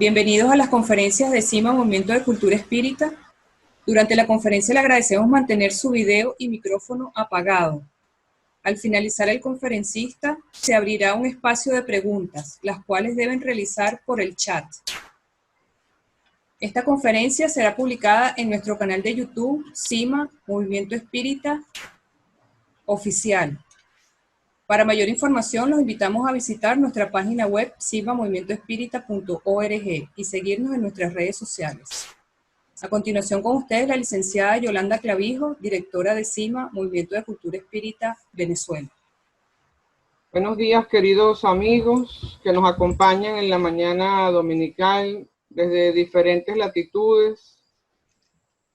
Bienvenidos a las conferencias de CIMA Movimiento de Cultura Espírita. Durante la conferencia le agradecemos mantener su video y micrófono apagado. Al finalizar el conferencista, se abrirá un espacio de preguntas, las cuales deben realizar por el chat. Esta conferencia será publicada en nuestro canal de YouTube, CIMA Movimiento Espírita Oficial. Para mayor información, los invitamos a visitar nuestra página web cimamovimientoespírita.org y seguirnos en nuestras redes sociales. A continuación con ustedes la licenciada Yolanda Clavijo, directora de CIMA Movimiento de Cultura Espírita Venezuela. Buenos días, queridos amigos que nos acompañan en la mañana dominical desde diferentes latitudes.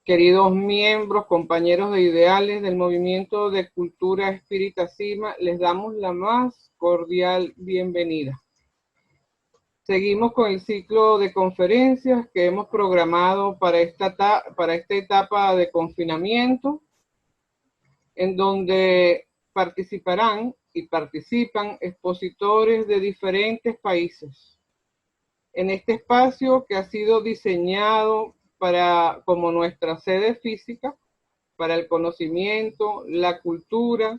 Queridos miembros, compañeros de ideales del Movimiento de Cultura Espírita CIMA, les damos la más cordial bienvenida. Seguimos con el ciclo de conferencias que hemos programado para esta etapa de confinamiento, en donde participarán y participan expositores de diferentes países. En este espacio que ha sido diseñado como nuestra sede física, para el conocimiento, la cultura,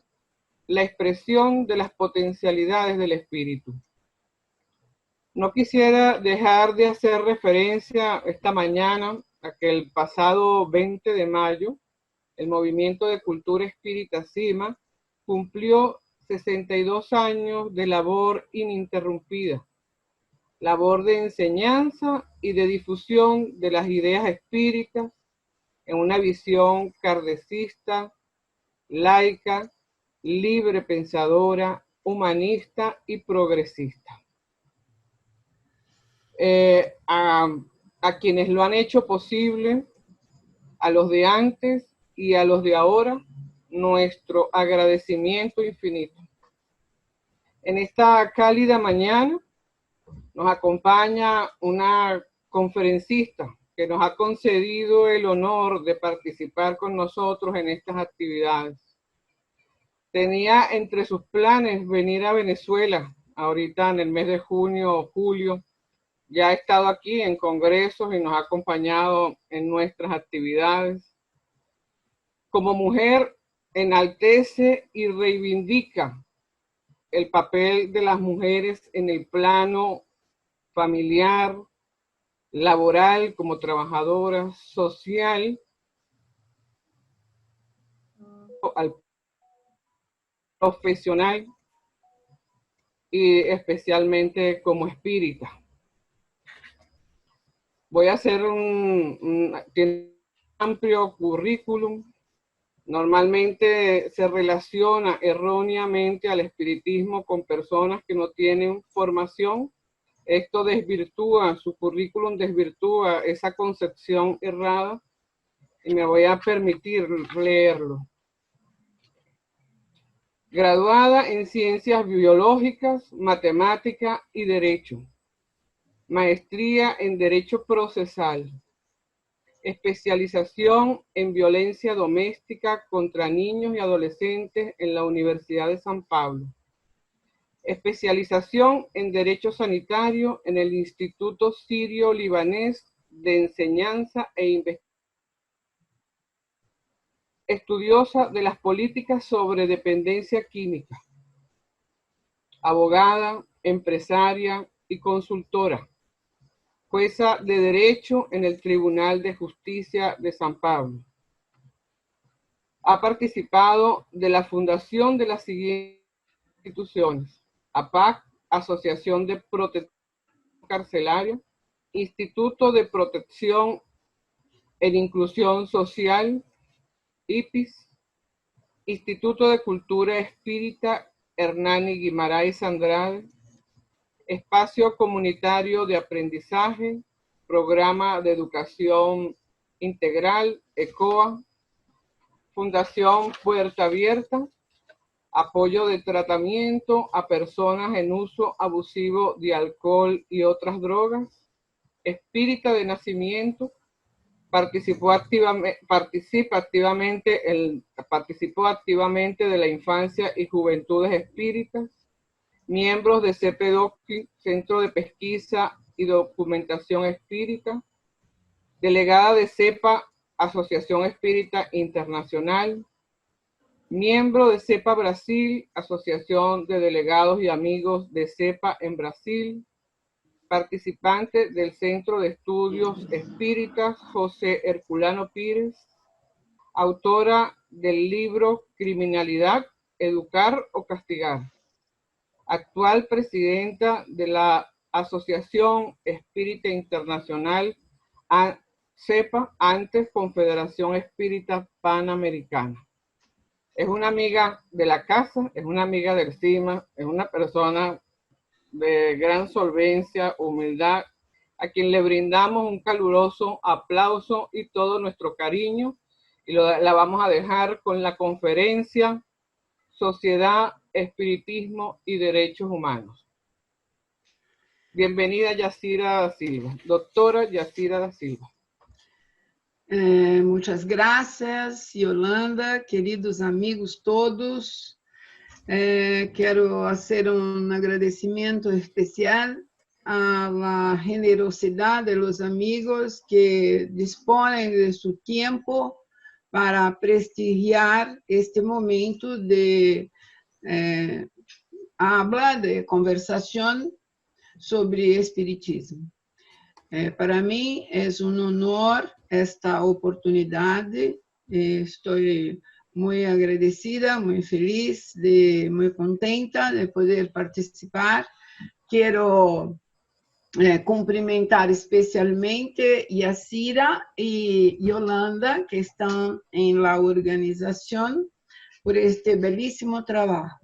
la expresión de las potencialidades del espíritu. No quisiera dejar de hacer referencia esta mañana a que el pasado 20 de mayo, el Movimiento de Cultura Espírita CIMA cumplió 62 años de labor ininterrumpida, labor de enseñanza y de difusión de las ideas espíritas en una visión kardecista, laica, libre pensadora, humanista y progresista. A quienes lo han hecho posible, a los de antes y a los de ahora, nuestro agradecimiento infinito. En esta cálida mañana nos acompaña una conferencista que nos ha concedido el honor de participar con nosotros en estas actividades. Tenía entre sus planes venir a Venezuela ahorita en el mes de junio o julio. Ya ha estado aquí en congresos y nos ha acompañado en nuestras actividades. Como mujer, enaltece y reivindica el papel de las mujeres en el plano familiar, laboral, como trabajadora social, al profesional y especialmente como espírita. Voy a hacer tiene un amplio currículum. Normalmente se relaciona erróneamente al espiritismo con personas que no tienen formación. Esto desvirtúa, su currículum desvirtúa esa concepción errada y me voy a permitir leerlo. Graduada en Ciencias Biológicas, Matemática y Derecho. Maestría en Derecho Procesal. Especialización en Violencia Doméstica contra Niños y Adolescentes en la Universidad de San Pablo. Especialización en Derecho Sanitario en el Instituto Sirio-Libanés de Enseñanza e Investigación. Estudiosa de las políticas sobre dependencia química. Abogada, empresaria y consultora. Jueza de Derecho en el Tribunal de Justicia de San Pablo. Ha participado de la fundación de las siguientes instituciones: APAC, Asociación de Protección Carcelaria, Instituto de Protección e Inclusión Social, IPIS, Instituto de Cultura Espírita Hernani Guimaraes Andrade, Espacio Comunitario de Aprendizaje, Programa de Educación Integral, ECOA, Fundación Puerta Abierta, apoyo de tratamiento a personas en uso abusivo de alcohol y otras drogas, espírita de nacimiento, participó activamente de la infancia y juventudes espíritas, miembros de CPDOCI, Centro de Pesquisa y Documentación Espírita, delegada de CEPA, Asociación Espírita Internacional, miembro de CEPA Brasil, Asociación de Delegados y Amigos de CEPA en Brasil, participante del Centro de Estudios Espíritas José Herculano Pires, autora del libro Criminalidad, Educar o Castigar, actual presidenta de la Asociación Espírita Internacional, CEPA, antes Confederación Espírita Panamericana. Es una amiga de la casa, es una amiga del CIMA, es una persona de gran solvencia, humildad, a quien le brindamos un caluroso aplauso y todo nuestro cariño, y la vamos a dejar con la conferencia Sociedad, Espiritismo y Derechos Humanos. Bienvenida, Yacira da Silva, doctora Yacira da Silva. Muchas gracias, Yolanda, queridos amigos todos. Quero fazer agradecimento especial à generosidade dos amigos que dispõem de seu tempo para prestigiar este momento de habla, de conversação sobre espiritismo. Para mim é honor esta oportunidade. Estou muito agradecida, muito feliz, muito contenta de poder participar. Quero cumprimentar especialmente Yacira e Yolanda, que estão em la organização, por este belíssimo trabalho.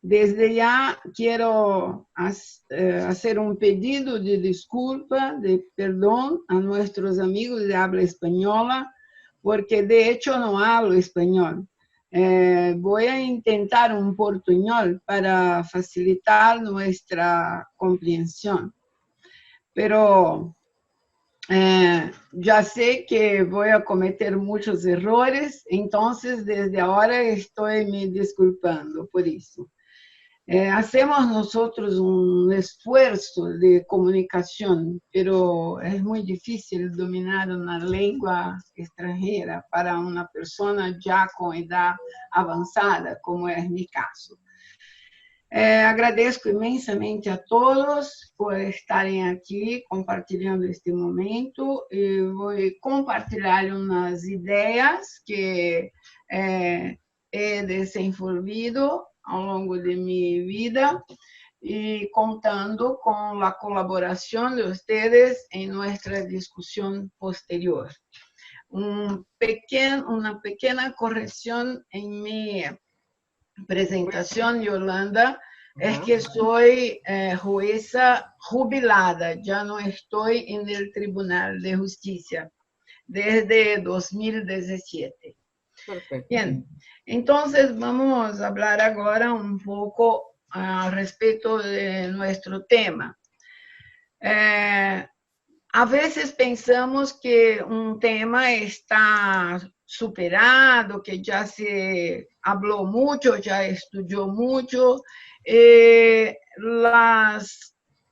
Desde já quero fazer pedido de desculpa, de perdão a nossos amigos de habla espanhola, porque de hecho não hablo espanhol. Vou tentar portuñol para facilitar nossa compreensão. Pero já sei que vou cometer muitos errores, então desde agora estou me desculpando por isso. Hacemos nosotros esfuerzo de comunicación, pero es muy difícil dominar una lengua extranjera para una persona ya con edad avanzada, como es mi caso. Agradezco inmensamente a todos por estarem aqui compartilhando este momento. Vou compartilhar umas ideias que he desenvolvido ao longo de minha vida e contando com a colaboração de vocês em nossa discussão posterior. Uma pequena correção em minha apresentação, Yolanda, é que sou jueza jubilada, já não estou no Tribunal de Justiça desde 2017. Perfecto. Bien, entonces vamos a hablar ahora un poco al respecto de nuestro tema. A veces pensamos que un tema está superado, que ya se habló mucho, ya estudió mucho.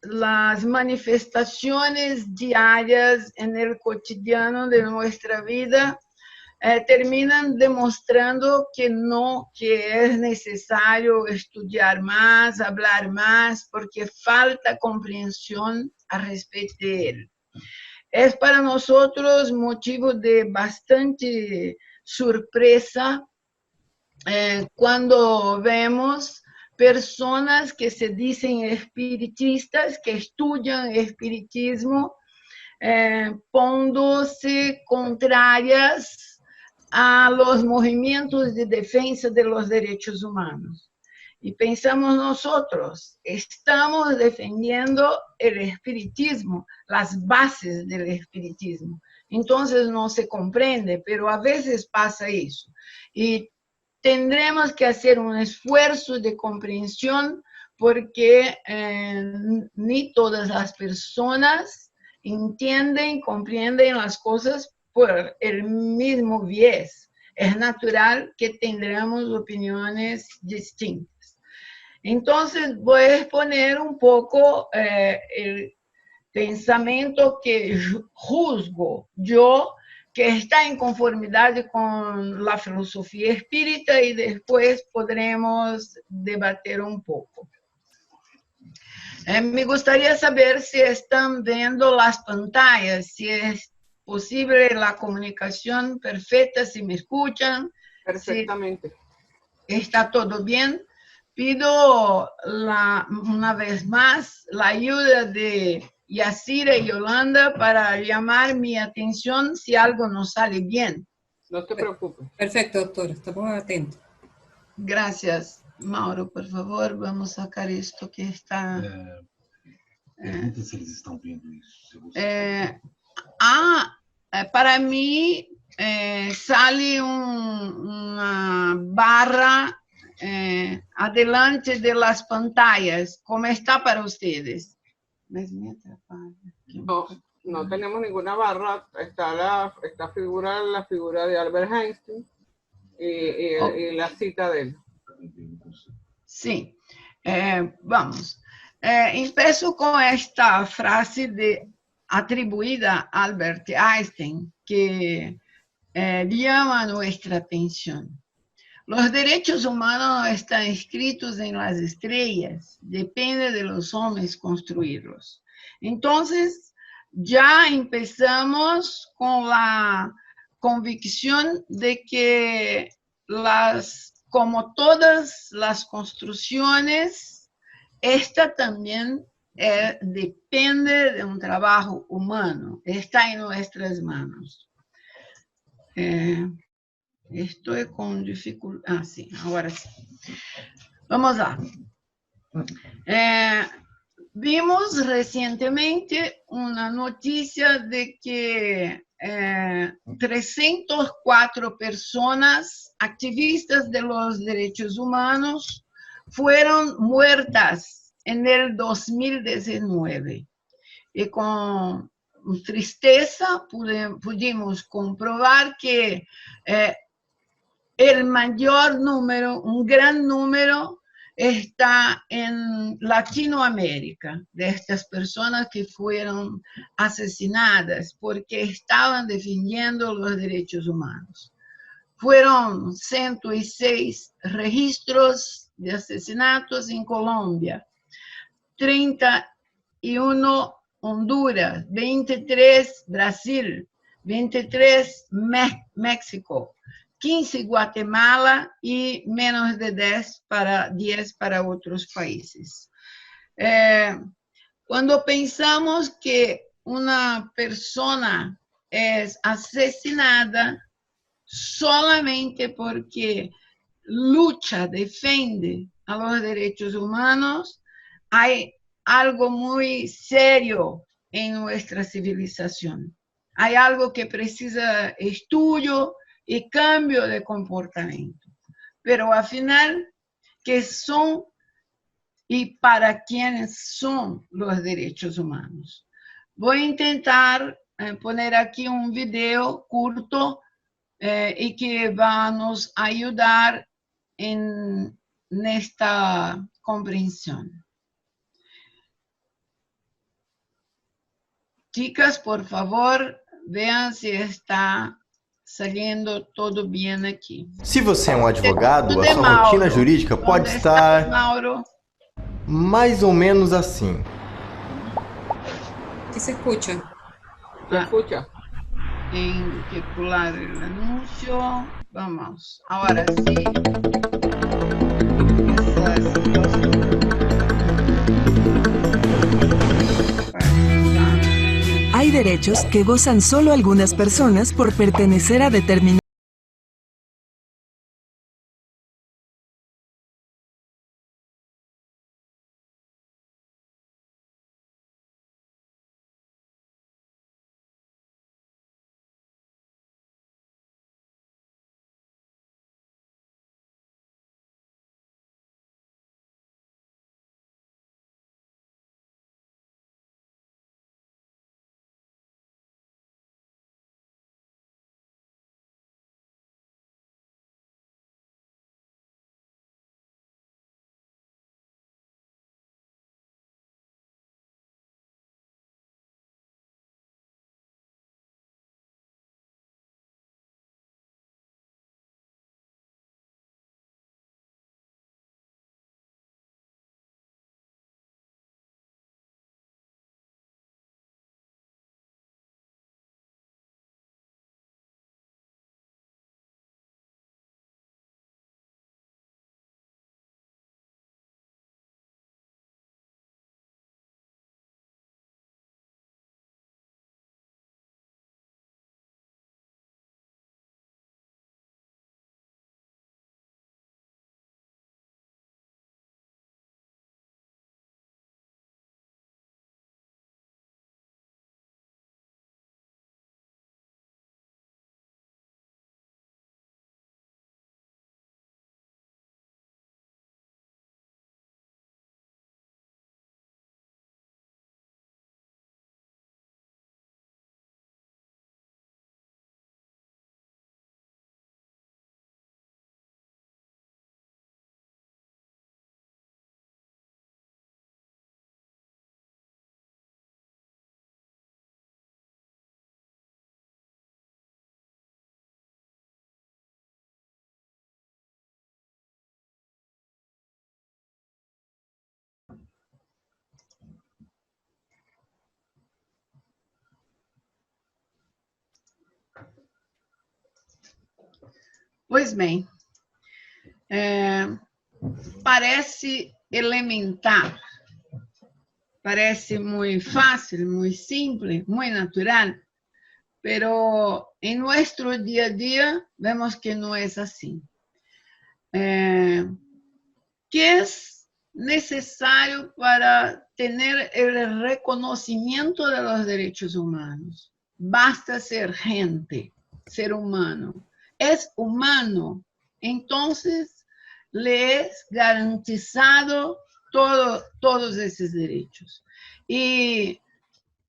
Las manifestaciones diarias en el cotidiano de nuestra vida terminan demostrando que no, que es necesario estudiar más, hablar más, porque falta comprensión al respecto de él. Es para nosotros motivo de bastante sorpresa cuando vemos personas que se dicen espiritistas, que estudian espiritismo, poniéndose contrarias a los movimientos de defensa de los derechos humanos. Y pensamos nosotros, estamos defendiendo el espiritismo, las bases del espiritismo. Entonces no se comprende, pero a veces pasa eso. Y tendremos que hacer un esfuerzo de comprensión porque ni todas las personas entienden, comprenden las cosas por el mismo viés. Es natural que tendremos opiniones distintas. Entonces voy a exponer un poco pensamento que juzgo yo, que está em conformidade com a filosofia espírita, e depois poderemos debater um pouco. Me gostaria de saber se estão vendo as pantallas, se é possível a comunicação perfeita, se me escutam. Perfectamente. Está todo bem. Pido una vez más la ayuda de Yacira y Yolanda para llamar mi atención si algo no sale bien. No te preocupes. Perfecto, doctora, estamos atentos. Gracias. Mauro, por favor, vamos a sacar esto que está... Pergunta se eles estão vendo isso. Para mí sale una barra adelante de las pantallas. ¿Cómo está para ustedes? No, no tenemos ninguna barra. Está la figura de Albert Einstein y la cita de él. Sí. Vamos. Empiezo con esta frase atribuida a Albert Einstein, que llama nuestra atención. Los derechos humanos no están escritos en las estrellas, depende de los hombres construirlos. Entonces, ya empezamos con la convicción de que como todas las construcciones, esta también depende de un trabajo humano, está en nuestras manos. Estoy con dificultad. Sí, ahora sí. Vamos lá. Vimos recientemente una noticia de que 304 personas activistas de los derechos humanos fueron muertas en el 2019. Y con tristeza pudimos comprobar que el mayor número, un gran número, está en Latinoamérica, de estas personas que fueron asesinadas porque estaban defendiendo los derechos humanos. Fueron 106 registros de asesinatos en Colombia, 31 Honduras, 23 Brasil, 23 México, 15 Guatemala y menos de 10 para otros países. Cuando pensamos que una persona es asesinada solamente porque lucha, defiende a los derechos humanos, hay algo muy serio en nuestra civilización. Hay algo que precisa estudio y cambio de comportamiento. Pero al final, ¿qué son y para quiénes son los derechos humanos? Voy a intentar poner aquí un video corto y que va a nos ayudar en esta comprensión. Chicas, por favor, vean se está saindo todo bem aqui. Se você é um advogado, a sua rotina jurídica pode estar mais ou menos assim. ¿Qué se escucha? ¿Se escucha? Tenho que pular o anúncio. Vamos. Agora sim. Hay derechos que gozan solo algunas personas por pertenecer a determinadas Pois bem, parece elementar, parece muy fácil, muy simple, muy natural, pero en nuestro día a día vemos que no es así. ¿Qué es necesario para tener el reconocimiento de los derechos humanos? Basta ser gente, ser humano. Es humano, entonces le es garantizado todos esos derechos. Y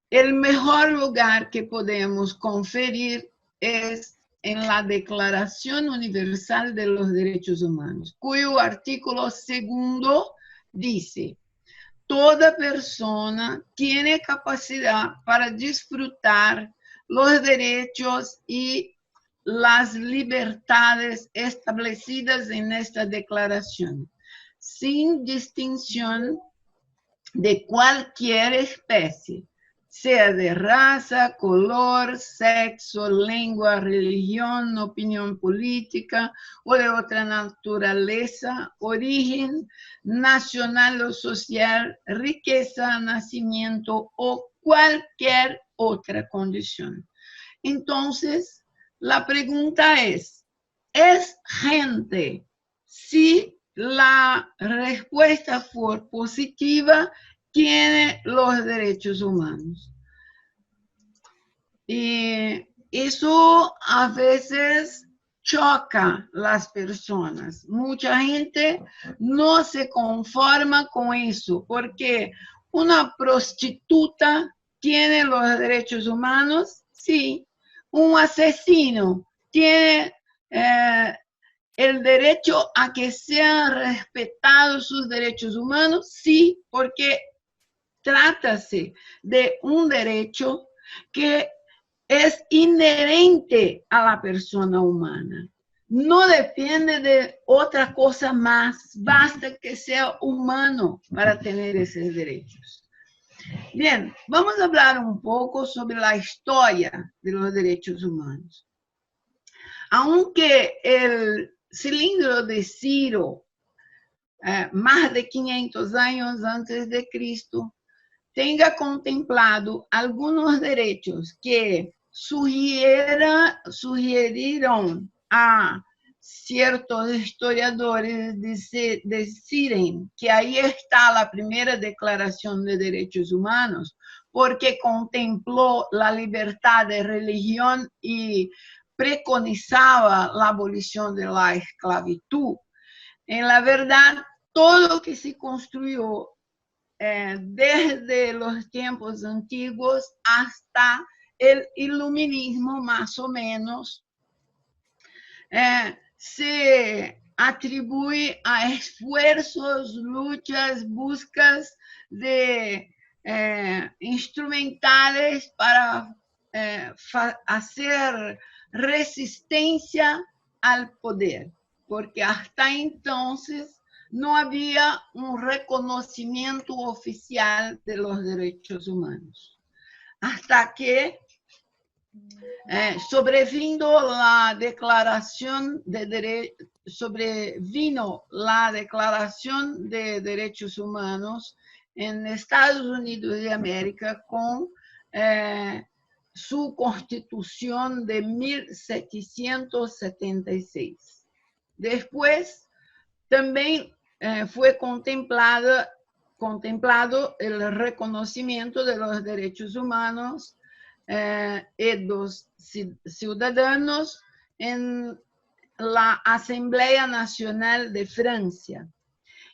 el mejor lugar que podemos conferir es en la Declaración Universal de los Derechos Humanos, cuyo artículo 2 dice: toda persona tiene capacidad para disfrutar los derechos y las libertades establecidas en esta declaración, sin distinción de cualquier especie, sea de raza, color, sexo, lengua, religión, opinión política o de otra naturaleza, origen nacional o social, riqueza, nacimiento o cualquier otra condición. Entonces, la pregunta es gente? Si la respuesta fue positiva, tiene los derechos humanos. Y eso a veces choca a las personas. Mucha gente no se conforma con eso, porque una prostituta tiene los derechos humanos, sí. Un asesino tiene el derecho a que sean respetados sus derechos humanos, sí, porque trátase de un derecho que es inherente a la persona humana. No depende de otra cosa más, basta que sea humano para tener esos derechos. Bien, vamos a hablar un poco sobre la historia de los derechos humanos. Aunque el cilindro de Ciro, más de 500 años antes de Cristo, tenga contemplado algunos derechos que sugirieron a ciertos historiadores decirem que ahí está la primera declaración de derechos humanos, porque contempló la libertad de religión y preconizaba la abolición de la esclavitud. En la verdad, todo lo que se construyó desde los tiempos antiguos hasta el iluminismo, más o menos, se atribuye a esfuerzos, luchas, buscas de instrumentales para hacer resistencia al poder, porque hasta entonces no había un reconocimiento oficial de los derechos humanos. Hasta que sobrevino la Declaración de Derechos Humanos en Estados Unidos de América con su Constitución de 1776. Después también fue contemplado el reconocimiento de los derechos humanos y los ciudadanos en la Asamblea Nacional de Francia.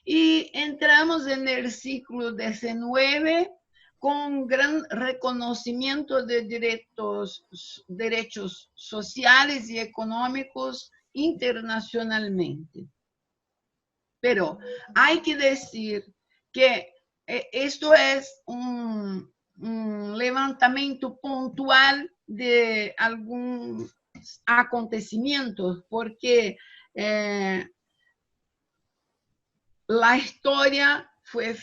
Y entramos en el siglo XIX con gran reconocimiento de derechos sociales y económicos internacionalmente. Pero hay que decir que esto es un levantamiento puntual de algunos acontecimientos, porque la historia fue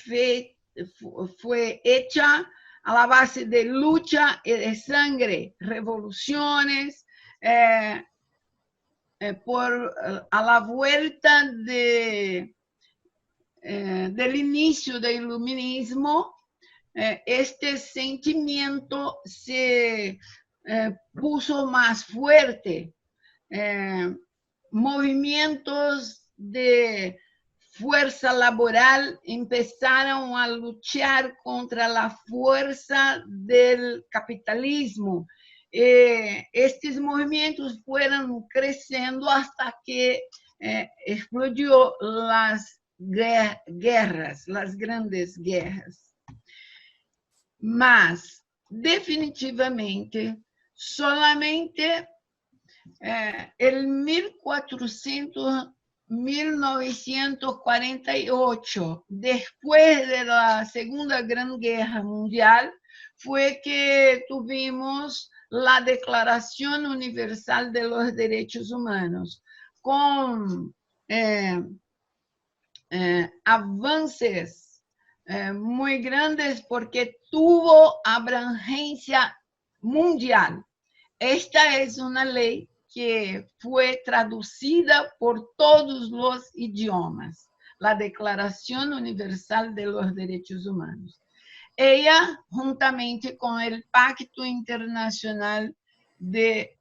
hecha a la base de lucha y de sangre, revoluciones, a la vuelta del inicio del iluminismo, este sentimiento se puso más fuerte. Movimientos de fuerza laboral empezaron a luchar contra la fuerza del capitalismo. Estos movimientos fueron creciendo hasta que explodió las guerras, las grandes guerras. Mas, definitivamente, solamente en 1948, después de la Segunda Gran Guerra Mundial, fue que tuvimos la Declaración Universal de los Derechos Humanos, con avances muy grandes porque tuvo abrangência mundial. Esta es una ley que fue traducida por todos los idiomas, la Declaración Universal de los Derechos Humanos. Ella, juntamente con el Pacto Internacional de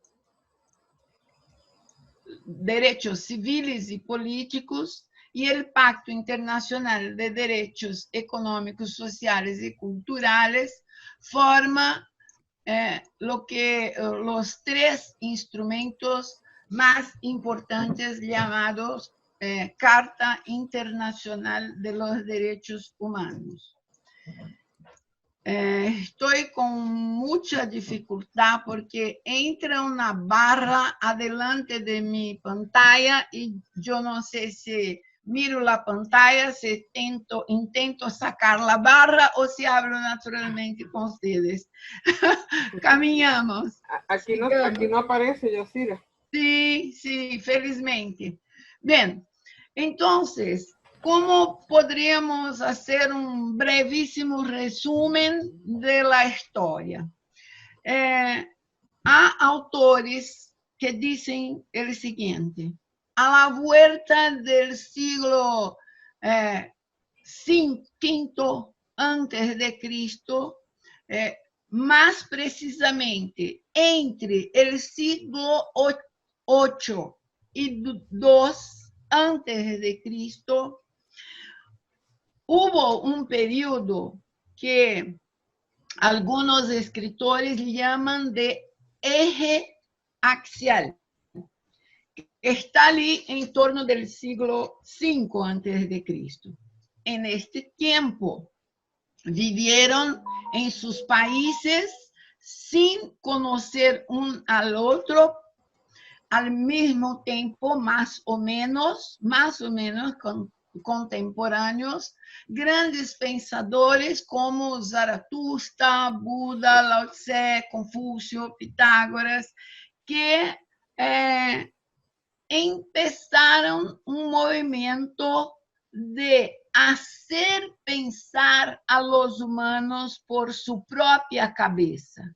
Derechos Civiles y Políticos y el Pacto Internacional de Derechos Económicos, Sociales y Culturales, forma los tres instrumentos más importantes llamados Carta Internacional de los Derechos Humanos. Estoy con mucha dificultad porque entra una barra adelante de mi pantalla y yo no sé si miro la pantalla, si intento sacar la barra o si hablo naturalmente con ustedes. Caminhamos. Aquí no aparece, Yacira. Sí, felizmente. Bien, entonces, ¿cómo podríamos hacer un brevísimo resumen de la historia? Hay autores que dicen el siguiente: a la vuelta del siglo V antes de Cristo, más precisamente entre el siglo VIII y II antes de Cristo, hubo un periodo que algunos escritores llaman de eje axial. Está allí en torno del siglo V antes de Cristo. En este tiempo vivieron en sus países sin conocer un al otro, al mismo tiempo más o menos contemporáneos, grandes pensadores como Zaratustra, Buda, Lao Tse, Confucio, Pitágoras, que empezaron un movimiento de hacer pensar a los humanos por su propia cabeza.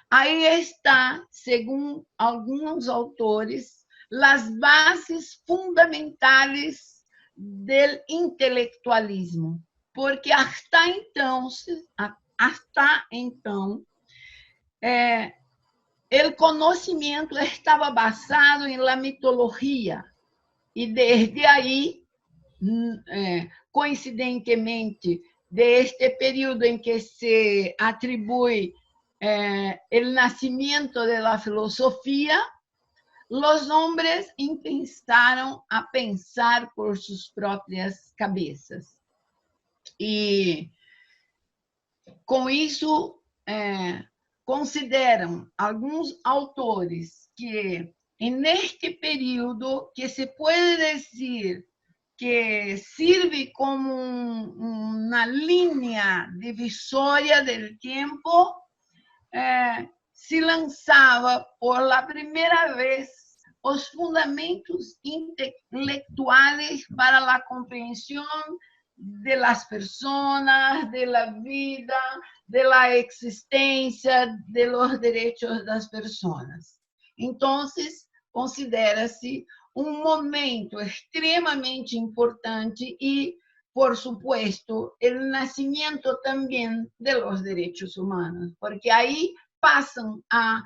Ahí está, según algunos autores, las bases fundamentales del intelectualismo, porque hasta então el conocimiento estaba basado en la mitología y desde ahí, coincidentemente, de este periodo en que se atribuye el nacimiento de la filosofía, los hombres empezaron a pensar por sus propias cabezas. Y con eso consideran algunos autores que en este periodo, que se puede decir que sirve como una línea divisoria del tiempo, se lançava por la primera vez os fundamentos intelectuales para la comprensión de las personas, de la vida, de la existencia, de los derechos de las personas. Entonces, considera-se um momento extremamente importante e, por supuesto, o nascimento também dos direitos humanos, porque aí passam a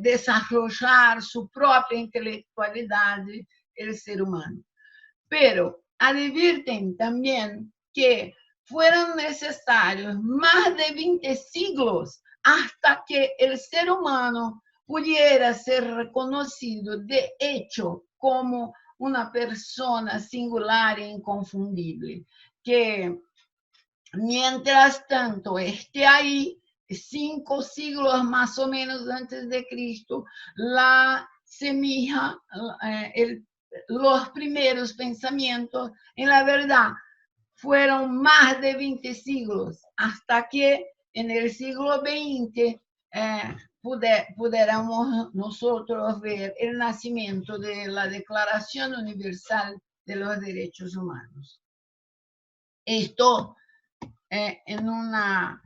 desarrollar sua própria intelectualidade, o ser humano. Pero advirten também que foram necessários mais de 20 siglos hasta que o ser humano pudiera ser reconocido de hecho como una persona singular e inconfundible, que mientras tanto esté ahí, 5 siglos más o menos antes de Cristo, la semilla, los primeros pensamientos, en la verdad, fueron más de 20 siglos, hasta que en el siglo XX pudiéramos nosotros ver el nacimiento de la Declaración Universal de los Derechos Humanos. Esto en una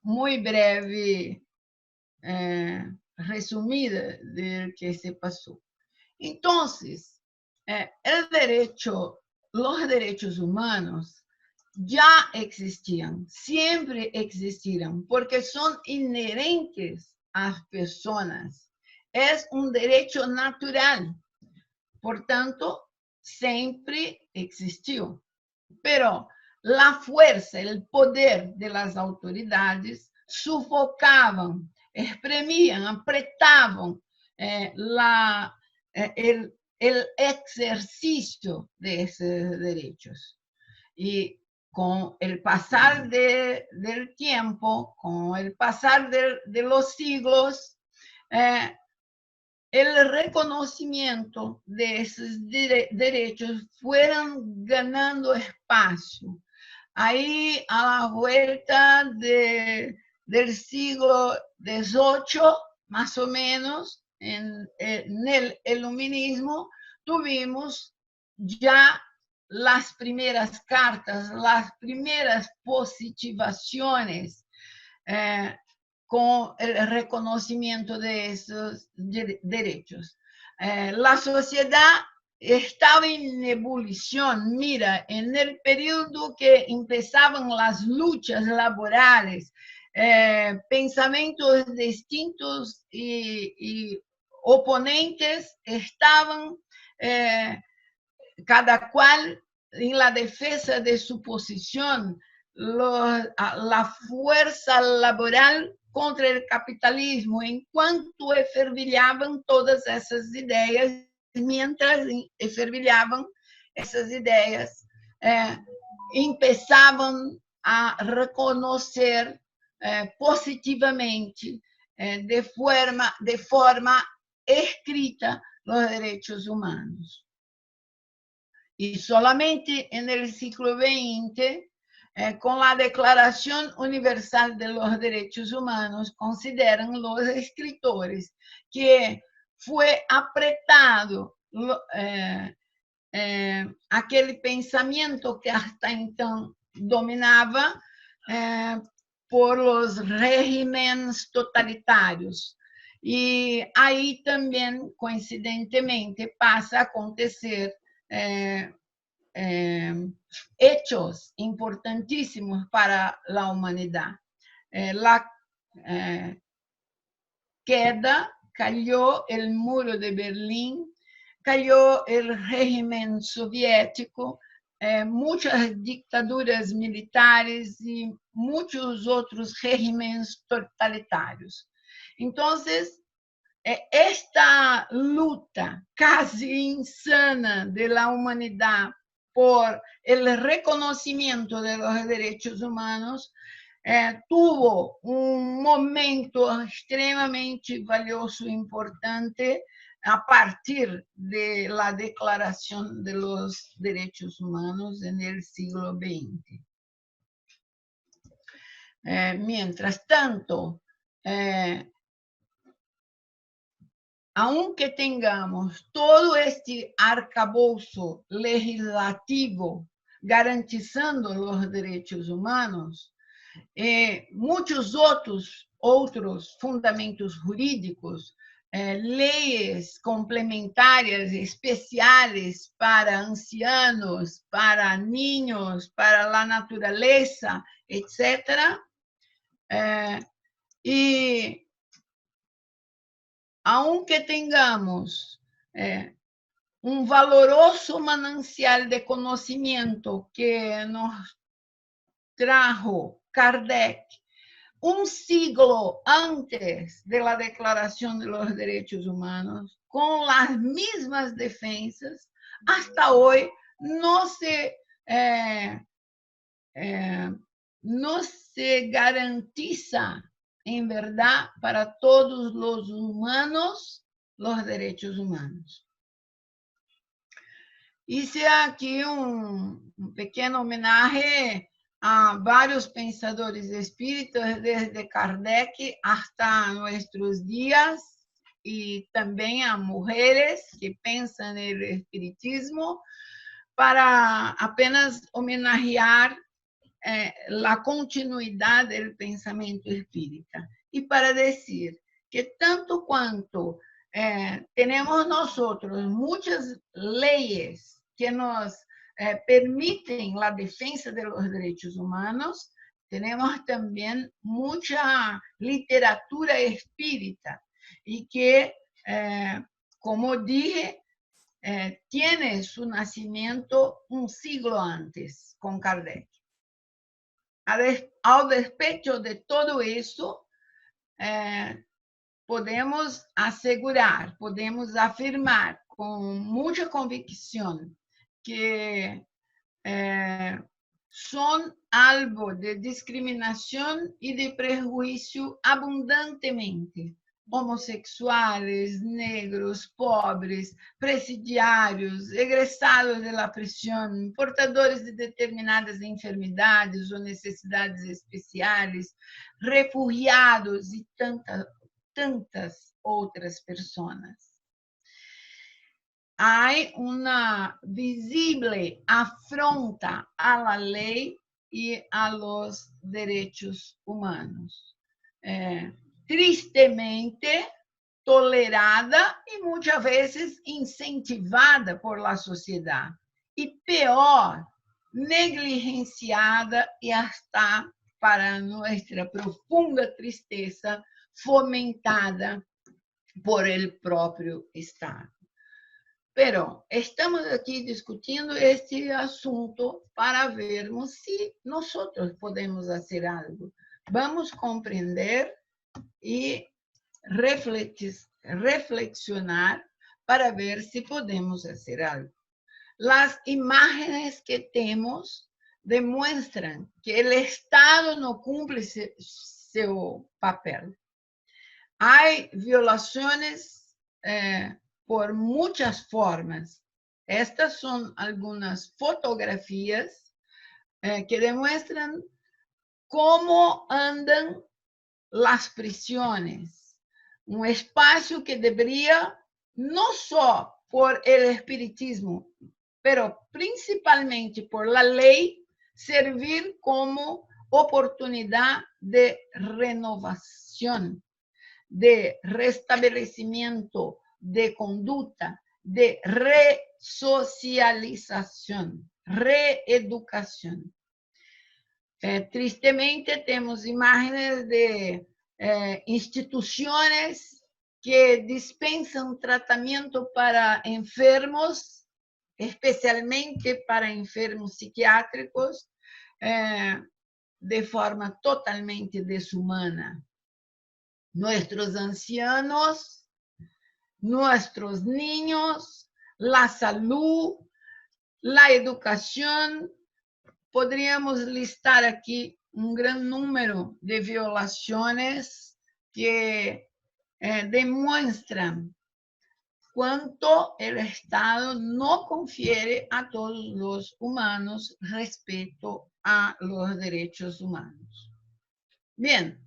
muy breve resumida de lo que se pasó. Entonces, los derechos humanos ya existían, siempre existirán, porque son inherentes a las personas. Es un derecho natural, por tanto, siempre existió. Pero la fuerza, el poder de las autoridades sufocaban, exprimían, apretaban el ejercicio de esos derechos. Y con el pasar del tiempo, con el pasar de los siglos, el reconocimiento de esos derechos fueron ganando espacio. Ahí, a la vuelta del siglo XVIII, más o menos, en el iluminismo, tuvimos ya las primeras cartas, las primeras positivaciones con el reconocimiento de esos derechos. La sociedad estaba en ebullición. Mira, en el periodo que empezaban las luchas laborales, pensamientos distintos y oponentes estaban cada cual en la defensa de su posición, la fuerza laboral contra el capitalismo, en cuanto efervillaban todas esas ideas, mientras efervillaban esas ideas, empezaban a reconocer positivamente, de forma escrita, los derechos humanos. Y solamente en el siglo XX, con la Declaración Universal de los Derechos Humanos, consideran los escritores que fue apretado aquel pensamiento que hasta entonces dominaba por los regímenes totalitarios. Y ahí también, coincidentemente, pasa a acontecer hechos importantísimos para la humanidad. La queda, cayó el muro de Berlín, cayó el régimen soviético, muchas dictaduras militares y muchos otros regímenes totalitarios. Entonces, esta lucha casi insana de la humanidad por el reconocimiento de los derechos humanos tuvo un momento extremadamente valioso e importante a partir de la Declaración de los Derechos Humanos en el siglo XX. Mientras tanto, aunque tengamos todo este arcabouço legislativo garantizando los derechos humanos, muchos otros fundamentos jurídicos leyes complementarias especiales para ancianos, para niños, para la naturaleza, etc. Y aunque tengamos un valoroso manancial de conocimiento que nos trajo Kardec un siglo antes de la Declaración de los Derechos Humanos, con las mismas defensas, hasta hoy no se garantiza en verdad para todos los humanos los derechos humanos. Hice aquí un pequeño homenaje a varios pensadores espíritas, desde Kardec hasta nuestros días, y también a mujeres que piensan en el espiritismo, para apenas homenajear la continuidad del pensamiento espírita. Y para decir que tanto cuanto tenemos nosotros muchas leyes que nos permiten la defensa de los derechos humanos, tenemos también mucha literatura espírita y que, como dije, tiene su nacimiento un siglo antes con Kardec. Al despecho de todo eso, podemos asegurar, podemos afirmar con mucha convicción que son algo de discriminación y de prejuicio abundantemente. Homosexuales, negros, pobres, presidiarios, egresados de la prisión, portadores de determinadas enfermedades o necesidades especiales, refugiados y tantas otras personas. Hay una visible afronta a la ley y a los derechos humanos. Tristemente tolerada y muchas veces incentivada por la sociedad. Y peor, negligenciada y hasta, para nuestra profunda tristeza, fomentada por el propio Estado. Pero estamos aquí discutiendo este asunto para vermos si nosotros podemos hacer algo. Vamos a comprender y reflexionar para ver si podemos hacer algo. Las imágenes que tenemos demuestran que el Estado no cumple su papel. Hay violaciones por muchas formas. Estas son algunas fotografías que demuestran cómo andan las prisiones. Un espacio que debería, no solo por el espiritismo, pero principalmente por la ley, servir como oportunidad de renovación, de restablecimiento de conducta, de resocialización, reeducación. Tristemente, tenemos imágenes de instituciones que dispensan tratamiento para enfermos, especialmente para enfermos psiquiátricos, de forma totalmente deshumana. Nuestros ancianos, nuestros niños, la salud, la educación. Podríamos listar aquí un gran número de violaciones que demuestran cuánto el Estado no confiere a todos los humanos respeto a los derechos humanos. Bien,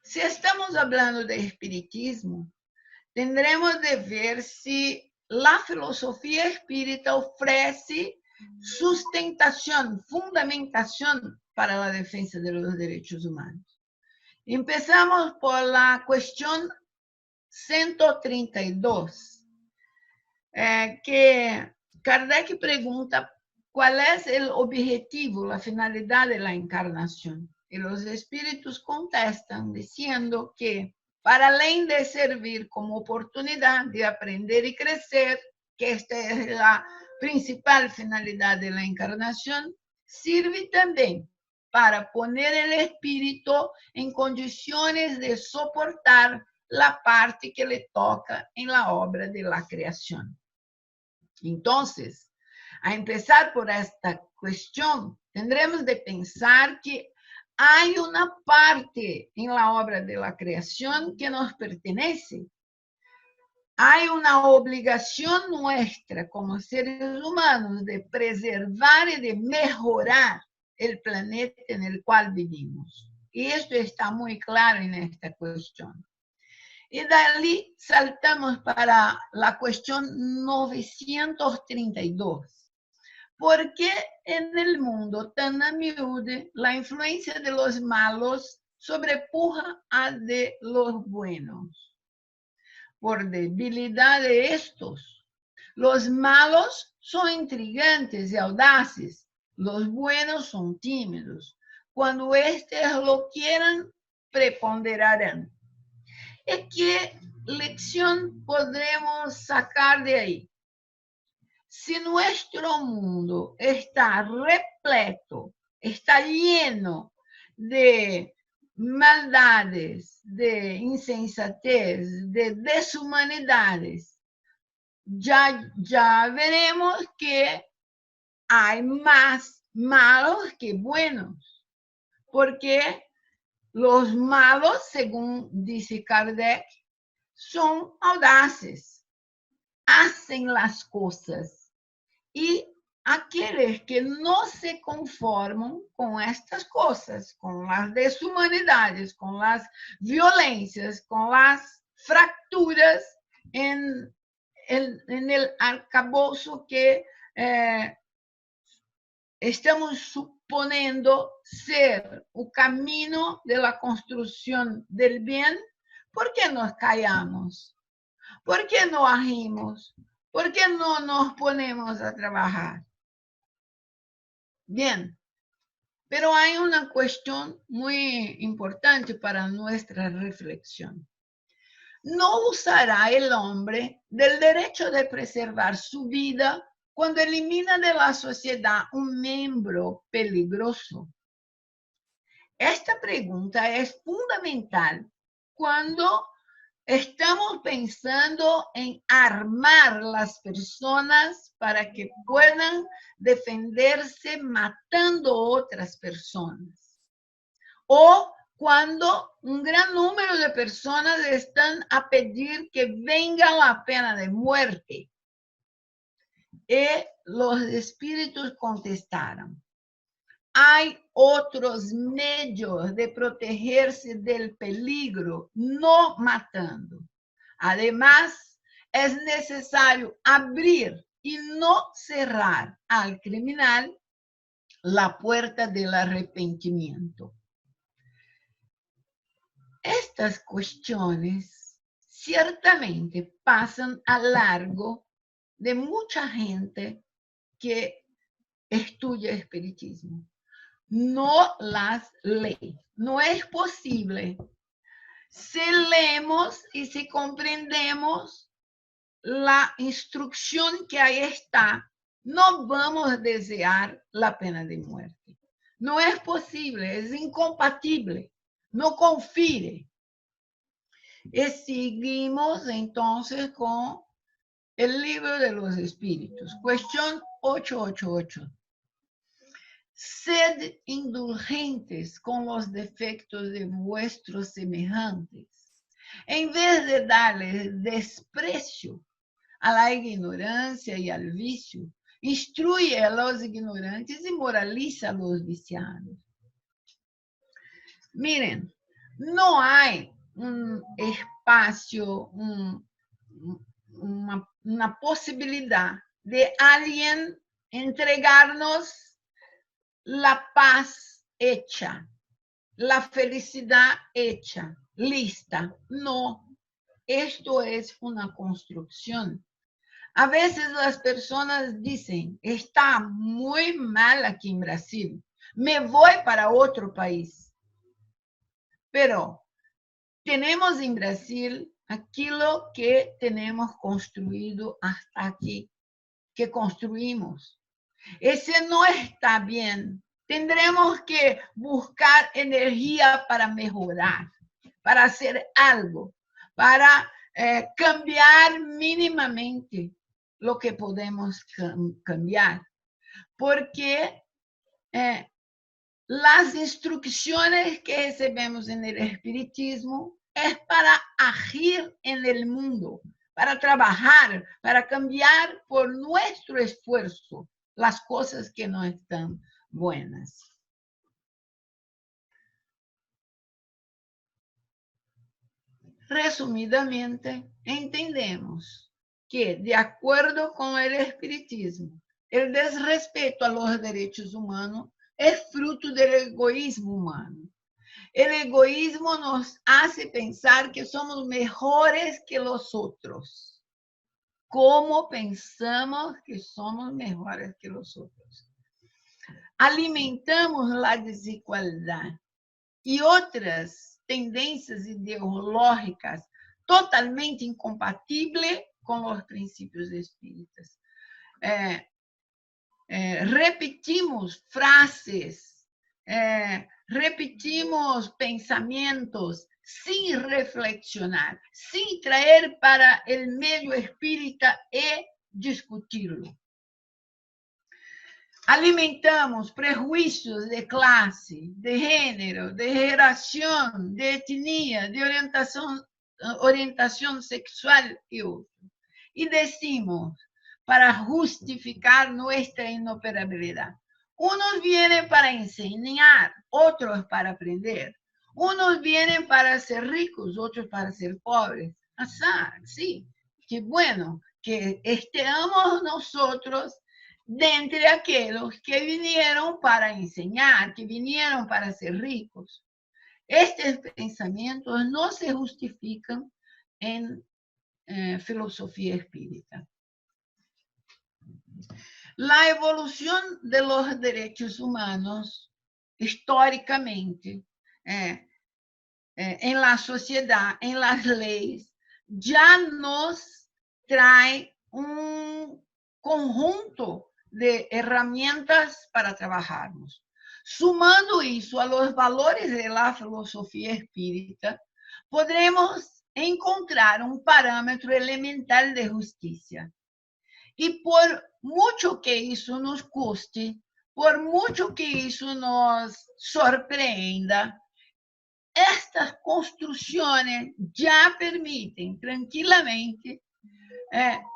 si estamos hablando de espiritismo, tendremos de ver si la filosofía espírita ofrece sustentación, fundamentación para la defensa de los derechos humanos. Empezamos por la cuestión 132, que Kardec pregunta cuál es el objetivo, la finalidad de la encarnación. Y los espíritus contestan diciendo que para além de servir como oportunidad de aprender y crecer, que esta es la principal finalidad de la encarnación, sirve también para poner el espíritu en condiciones de soportar la parte que le toca en la obra de la creación. Entonces, a empezar por esta cuestión, tendremos de pensar que hay una parte en la obra de la creación que nos pertenece. Hay una obligación nuestra como seres humanos de preservar y de mejorar el planeta en el cual vivimos. Y esto está muy claro en esta cuestión. Y de ahí saltamos para la cuestión 932. ¿Por qué en el mundo tan a miúde la influencia de los malos sobrepuja a de los buenos? Por debilidad de estos. Los malos son intrigantes y audaces. Los buenos son tímidos. Cuando estos lo quieran, preponderarán. ¿Y qué lección podremos sacar de ahí? Si nuestro mundo está repleto, está lleno de maldades, de insensatez, de deshumanidades, ya veremos que hay más malos que buenos, porque los malos, según dice Kardec, son audaces, hacen las cosas. Y aquellos que no se conforman con estas cosas, con las deshumanidades, con las violencias, con las fracturas en el arcabouço que estamos suponiendo ser el camino de la construcción del bien, ¿por qué nos callamos? ¿Por qué no agimos? ¿Por qué no nos ponemos a trabajar? Bien, pero hay una cuestión muy importante para nuestra reflexión. No usará el hombre del derecho de preservar su vida cuando elimina de la sociedad un miembro peligroso. Esta pregunta es fundamental cuando estamos pensando en armar las personas para que puedan defenderse matando otras personas. O cuando un gran número de personas están a pedir que venga la pena de muerte. Y los espíritus contestaron: hay otros medios de protegerse del peligro, no matando. Además, es necesario abrir y no cerrar al criminal la puerta del arrepentimiento. Estas cuestiones ciertamente pasan a largo de mucha gente que estudia espiritismo. No las lee. No es posible. Si leemos y si comprendemos la instrucción que ahí está, no vamos a desear la pena de muerte. No es posible, es incompatible. No confíe. Y seguimos entonces con el libro de los espíritus. Cuestión 888. Sed indulgentes con los defectos de vuestros semejantes, en vez de darles desprecio a la ignorancia y al vicio. Instruye a los ignorantes y moraliza a los viciados. Miren, no hay un espacio, una posibilidad de alguien entregarnos la paz hecha, la felicidad hecha, lista. No, esto es una construcción. A veces las personas dicen, está muy mal aquí en Brasil, me voy para otro país. Pero tenemos en Brasil aquilo que tenemos construido hasta aquí, que construimos. Ese no está bien. Tendremos que buscar energía para mejorar, para hacer algo, para cambiar mínimamente lo que podemos cambiar. Porque las instrucciones que recebemos en el espiritismo es para agir en el mundo, para trabajar, para cambiar por nuestro esfuerzo las cosas que no están buenas. Resumidamente, entendemos que, de acuerdo con el espiritismo, el desrespeto a los derechos humanos es fruto del egoísmo humano. El egoísmo nos hace pensar que somos mejores que los otros. ¿Cómo pensamos que somos mejores que los otros? Alimentamos la desigualdad y otras tendencias ideológicas totalmente incompatibles con los principios espíritas. Repetimos frases, repetimos pensamientos sin reflexionar, sin traer para el medio espírita y discutirlo. Alimentamos prejuicios de clase, de género, de generación, de etnia, de orientación sexual y otro. Y decimos, para justificar nuestra inoperabilidad. Unos vienen para enseñar, otros para aprender. Unos vienen para ser ricos, otros para ser pobres. Sí, qué bueno que estemos nosotros de entre aquellos que vinieron para enseñar, que vinieron para ser ricos. Estos pensamientos no se justifican en filosofía espírita. La evolución de los derechos humanos, históricamente, en la sociedad, en las leyes, ya nos trae un conjunto de herramientas para trabajarnos. Sumando eso a los valores de la filosofía espírita, podremos encontrar un parámetro elemental de justicia. Y por mucho que eso nos cueste, por mucho que eso nos sorprenda, estas construcciones ya permiten tranquilamente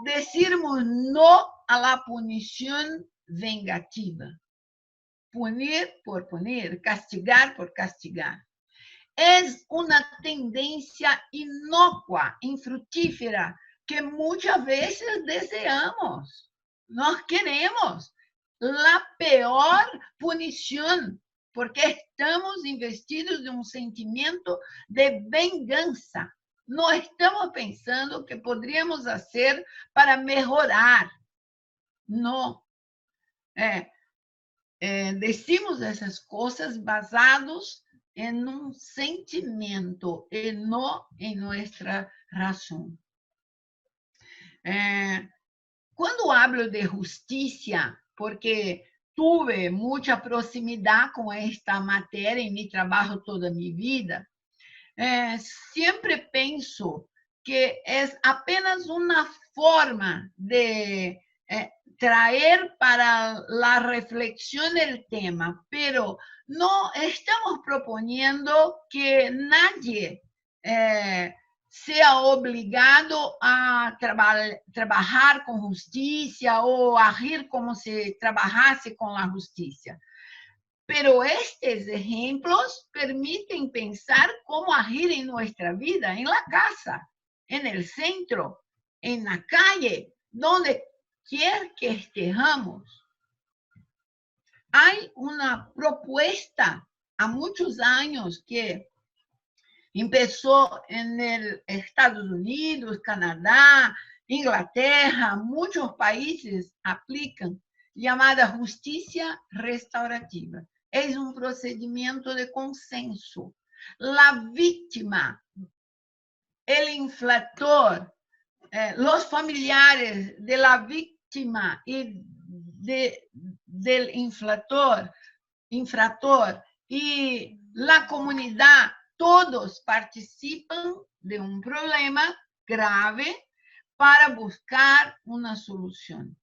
decirmos no a la punición vengativa. Punir por punir, castigar por castigar. Es una tendencia inocua, infructífera, que muchas veces deseamos. Nos queremos la peor punición, porque estamos investidos de un sentimiento de venganza. No estamos pensando qué podríamos hacer para mejorar. No. Decimos esas cosas basados en un sentimiento y no en nuestra razón. Cuando hablo de justicia, porque tuve mucha proximidad con esta materia en mi trabajo toda mi vida, siempre pienso que es apenas una forma de traer para la reflexión el tema, pero no estamos proponiendo que nadie sea obligado a trabajar con justicia o agir como si trabajase con la justicia. Pero estos ejemplos permiten pensar cómo agir en nuestra vida, en la casa, en el centro, en la calle, donde quiera que estemos. Hay una propuesta a muchos años que Empezó en el Estados Unidos, Canadá, Inglaterra, muchos países aplican llamada justicia restaurativa. Es un procedimiento de consenso. La víctima, el infractor, los familiares de la víctima y del infractor y la comunidad, todos participan de un problema grave para buscar una solución.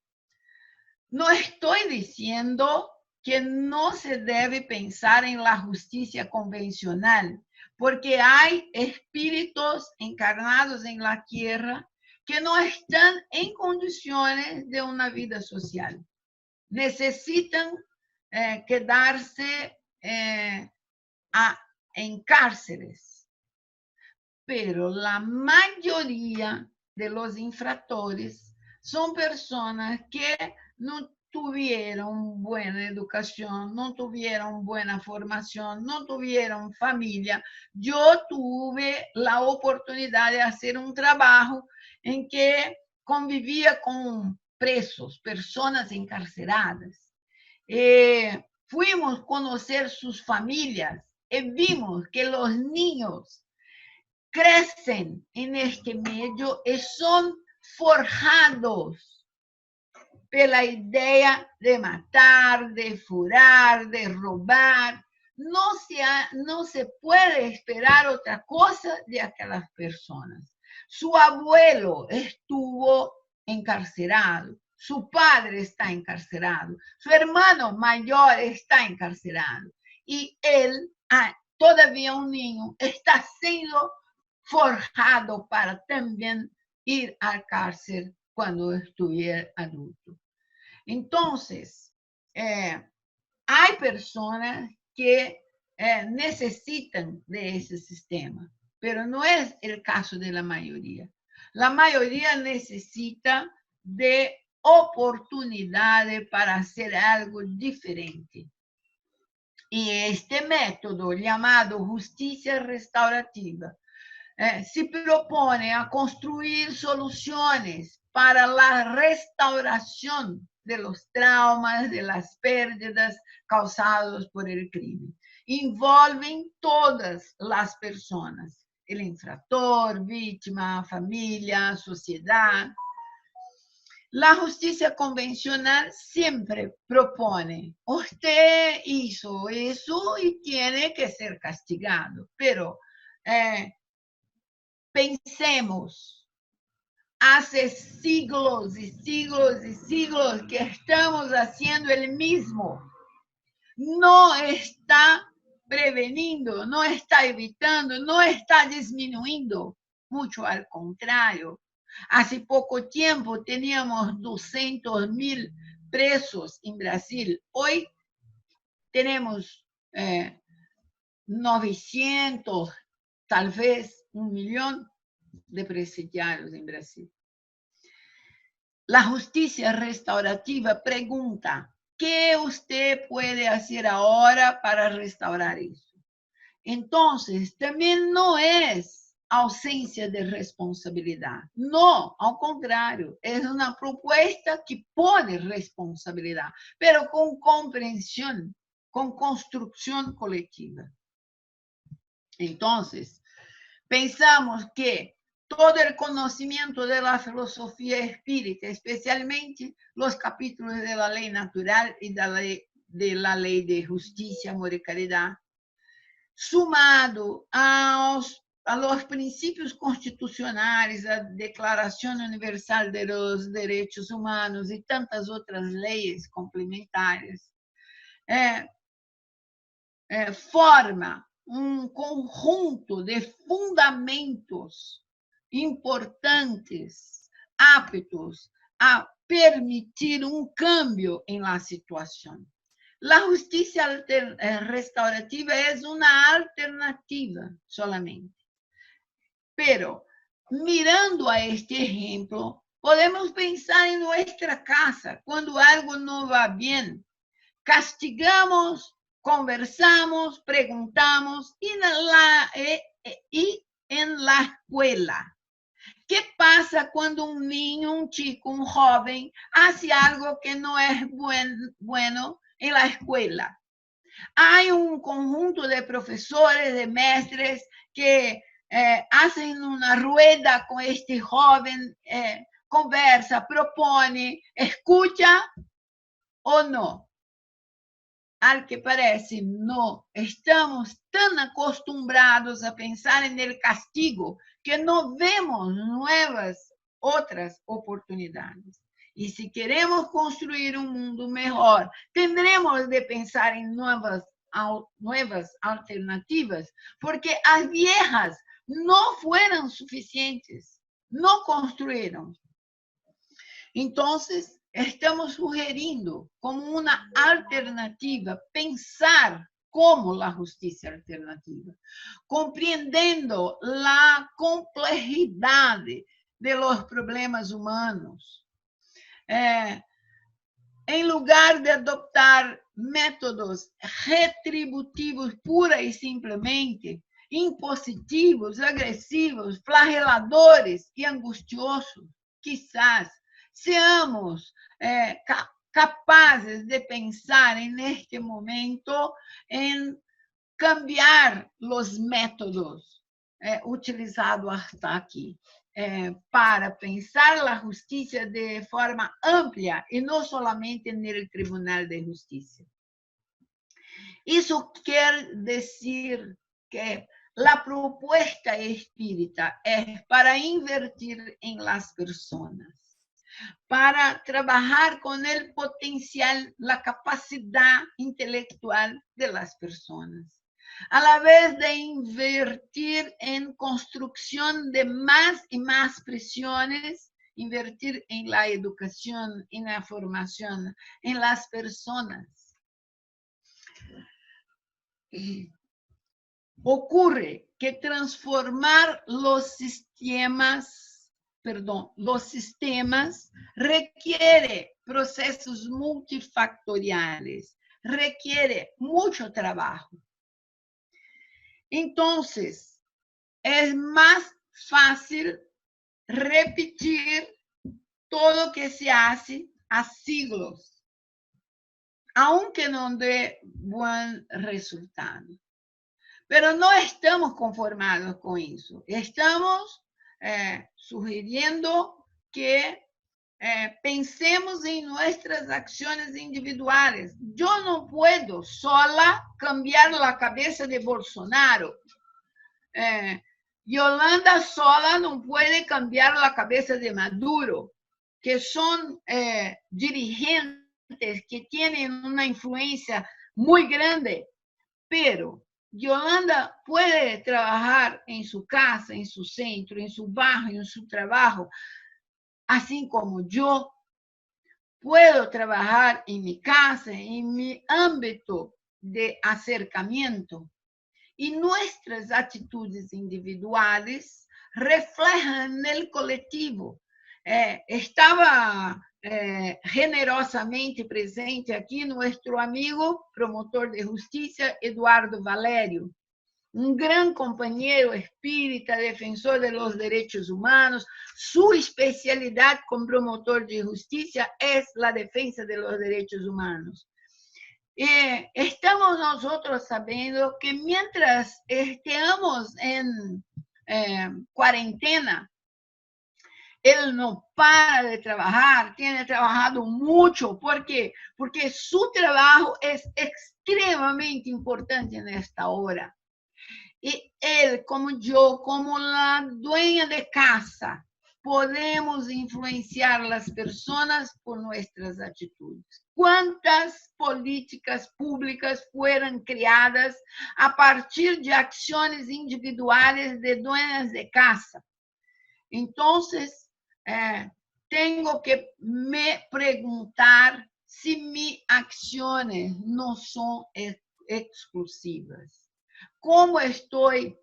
No estoy diciendo que no se debe pensar en la justicia convencional, porque hay espíritus encarnados en la tierra que no están en condiciones de una vida social. Necesitan quedarse en cárceles. Pero la mayoría de los infractores son personas que no tuvieron buena educación, no tuvieron buena formación, no tuvieron familia. Yo tuve la oportunidad de hacer un trabajo en que convivía con presos, personas encarceradas. Fuimos a conocer sus familias y vimos que los niños crecen en este medio y son forjados por la idea de matar, de furar, de robar. No se puede esperar otra cosa de aquellas personas. Su abuelo estuvo encarcelado, su padre está encarcelado, su hermano mayor está encarcelado y él, todavía un niño, está siendo forjado para también ir a cárcel cuando estuviera adulto. Entonces, hay personas que necesitan de ese sistema, pero no es el caso de la mayoría. La mayoría necesita de oportunidades para hacer algo diferente. Y este método llamado justicia restaurativa se propone a construir soluciones para la restauración de los traumas, de las pérdidas causadas por el crimen. Envolven todas las personas, el infractor, víctima, familia, sociedad. La justicia convencional siempre propone, usted hizo eso y tiene que ser castigado, pero pensemos, hace siglos y siglos y siglos que estamos haciendo el mismo. No está preveniendo, no está evitando, no está disminuyendo, mucho al contrario. Hace poco tiempo teníamos 200.000 presos en Brasil. Hoy tenemos 900, tal vez 1 millón de presidiarios en Brasil. La justicia restaurativa pregunta, ¿qué usted puede hacer ahora para restaurar eso? Entonces, también no es ausencia de responsabilidad. No, al contrario, es una propuesta que pone responsabilidad, pero con comprensión, con construcción colectiva. Entonces, pensamos que todo el conocimiento de la filosofía espírita, especialmente los capítulos de la ley natural y de la ley de justicia, amor y caridad, sumado a los principios constitucionales, a Declaración Universal de los Derechos Humanos y tantas otras leyes complementarias, forma un conjunto de fundamentos importantes, aptos a permitir un cambio en la situación. La justicia restaurativa es una alternativa solamente. Pero, mirando a este ejemplo, podemos pensar en nuestra casa, cuando algo no va bien. Castigamos, conversamos, preguntamos y y en la escuela. ¿Qué pasa cuando un niño, un chico, un joven hace algo que no es bueno en la escuela? Hay un conjunto de profesores, de maestres que hacen una rueda con este joven, conversa, propone, escucha o no. Al que parece, no. Estamos tan acostumbrados a pensar en el castigo que no vemos otras oportunidades. Y si queremos construir un mundo mejor, tendremos de pensar en nuevas alternativas, porque las viejas no fueron suficientes, no construyeron. Entonces, estamos sugerindo como una alternativa pensar como la justicia alternativa, compreendendo la complejidad de los problemas humanos. En lugar de adoptar métodos retributivos pura y simplemente, impositivos, agresivos, flageladores y angustiosos, quizás seamos capazes de pensar en este momento en cambiar los métodos utilizados hasta aquí. Para pensar la justicia de forma amplia y no solamente en el Tribunal de Justicia. Eso quiere decir que la propuesta espírita es para invertir en las personas, para trabajar con el potencial, la capacidad intelectual de las personas, a la vez de invertir en construcción de más y más prisiones, invertir en la educación, en la formación, en las personas. Ocurre que transformar los sistemas requiere procesos multifactoriales, requiere mucho trabajo. Entonces, es más fácil repetir todo lo que se hace há siglos, aunque no dé buen resultado. Pero no estamos conformados con eso. Estamos sugiriendo que pensemos en nuestras acciones individuales. Yo no puedo sola cambiar la cabeza de Bolsonaro. Yolanda sola no puede cambiar la cabeza de Maduro, que son dirigentes que tienen una influencia muy grande, pero Yolanda puede trabajar en su casa, en su centro, en su barrio, en su trabajo, así como yo puedo trabajar en mi casa, en mi ámbito de acercamiento. Y nuestras actitudes individuales reflejan el colectivo. Estaba generosamente presente aquí nuestro amigo promotor de justicia, Eduardo Valério, un gran compañero espírita, defensor de los derechos humanos. Su especialidad como promotor de justicia es la defensa de los derechos humanos. Estamos nosotros sabiendo que mientras estemos en cuarentena, él no para de trabajar, tiene trabajado mucho. ¿Por qué? Porque su trabajo es extremadamente importante en esta hora. Y él, como yo, como la dueña de casa, podemos influenciar a las personas por nuestras actitudes. ¿Cuántas políticas públicas fueron creadas a partir de acciones individuales de dueñas de casa? Entonces, tengo que me preguntar si mis acciones no son exclusivas. ¿Cómo estoy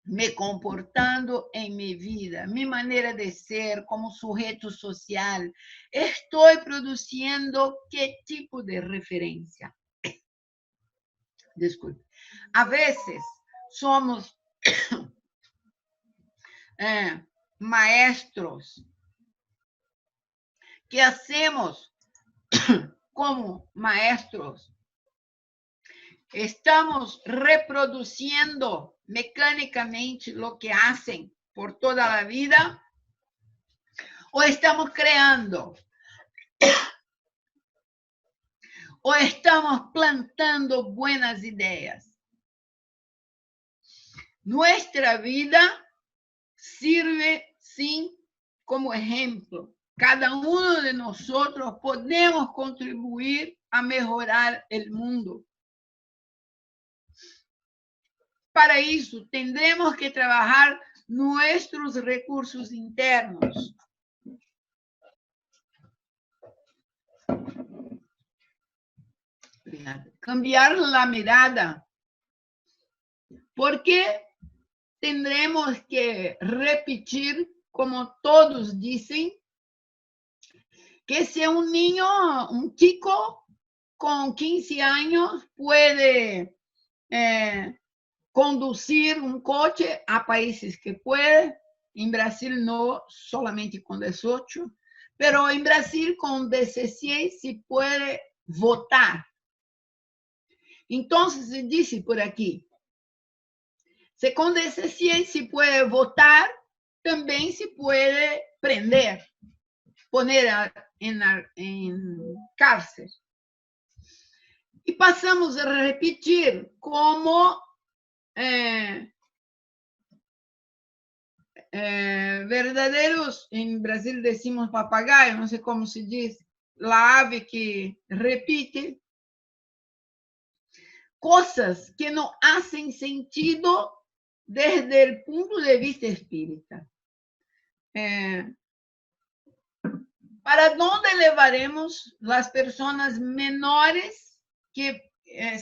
me comportando en mi vida, mi manera de ser como sujeto social? ¿Estoy produciendo qué tipo de referencia? Disculpe. A veces somos maestros, que hacemos como maestros, estamos reproduciendo mecánicamente lo que hacen por toda la vida, o estamos creando, o estamos plantando buenas ideas. Nuestra vida sirve, sí, como ejemplo. Cada uno de nosotros podemos contribuir a mejorar el mundo. Para eso tendremos que trabajar nuestros recursos internos. Cambiar la mirada. Porque tendremos que repetir, como todos dicen, que si un niño, un chico con 15 años puede conducir un coche, a países que puede, en Brasil no, solamente con 18, pero en Brasil con 16 se puede votar. Entonces se dice por aquí, si con 16 se puede votar, también se puede prender, poner en cárcel. Y pasamos a repetir como verdaderos, en Brasil decimos papagayo, no sé cómo se dice, la ave que repite cosas que no hacen sentido desde el punto de vista espírita. ¿Para dónde llevaremos las personas menores que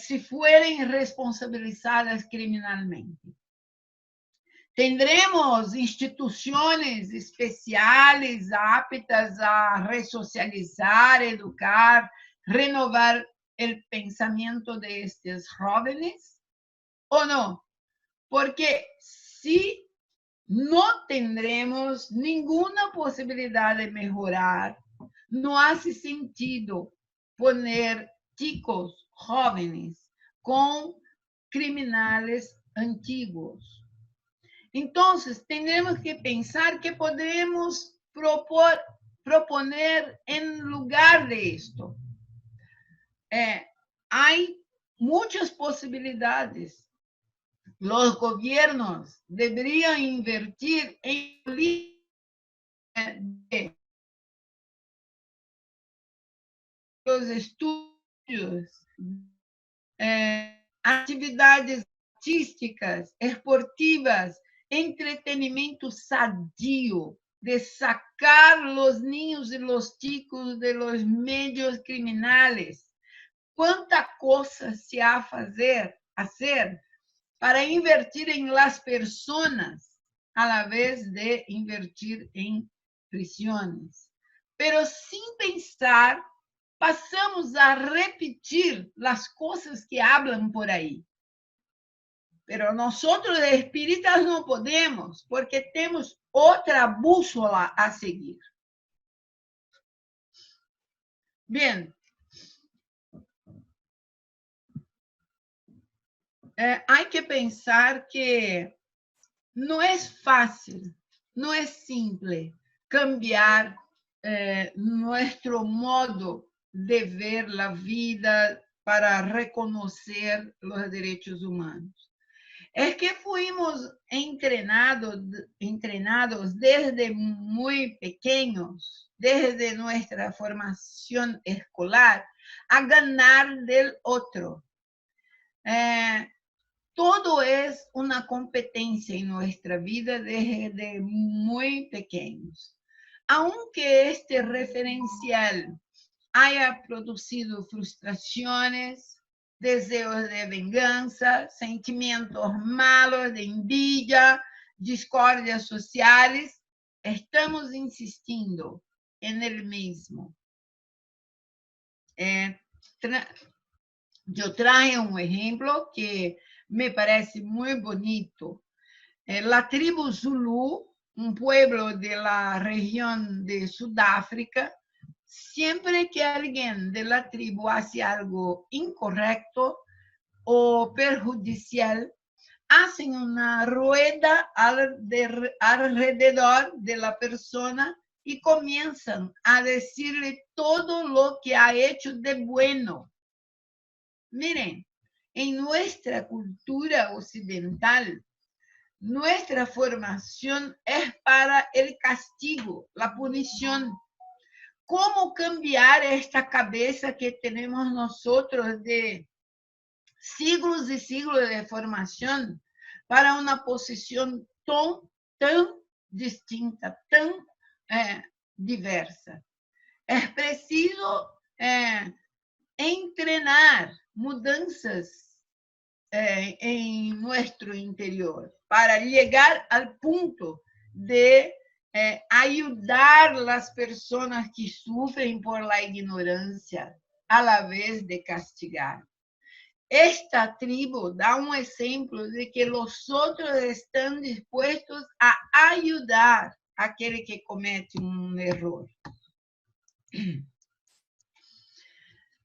si fueren responsabilizadas criminalmente? ¿Tendremos instituciones especiales aptas a resocializar, educar, renovar el pensamiento de estos jóvenes? ¿O no? Porque si no tendremos ninguna posibilidad de mejorar, no hace sentido poner chicos jóvenes con criminales antiguos. Entonces, tendremos que pensar que podemos proponer en lugar de esto. Hay muchas posibilidades. Los gobiernos deberían invertir en los estudios, actividades artísticas, esportivas, entretenimiento sadio, de sacar los niños y los chicos de los medios criminales. ¿Cuánta cosa se ha hacer para invertir en las personas a la vez de invertir en prisiones? Pero sin pensar, pasamos a repetir las cosas que hablan por ahí. Pero nosotros espíritas no podemos, porque tenemos otra bússola a seguir. Bien. Hay que pensar que no es fácil, no es simple cambiar nuestro modo de ver la vida para reconocer los derechos humanos. Es que fuimos entrenados desde muy pequeños, desde nuestra formación escolar, a ganar del otro. Todo es una competencia en nuestra vida desde muy pequeños. Aunque este referencial haya producido frustraciones, deseos de venganza, sentimientos malos de envidia, discordias sociales, estamos insistiendo en el mismo. Yo traje un ejemplo que me parece muy bonito. la tribu Zulu, un pueblo de la región de Sudáfrica, siempre que alguien de la tribu hace algo incorrecto o perjudicial, hacen una rueda alrededor de la persona y comienzan a decirle todo lo que ha hecho de bueno. Miren, en nuestra cultura occidental, nuestra formación es para el castigo, la punición. ¿Cómo cambiar esta cabeza que tenemos nosotros de siglos y siglos de formación para una posición tan distinta, tan diversa? Es preciso entrenar mudanzas en nuestro interior para llegar al punto de ayudar a las personas que sufren por la ignorancia a la vez de castigar. Esta tribu da un ejemplo de que los otros están dispuestos a ayudar a aquel que comete un error.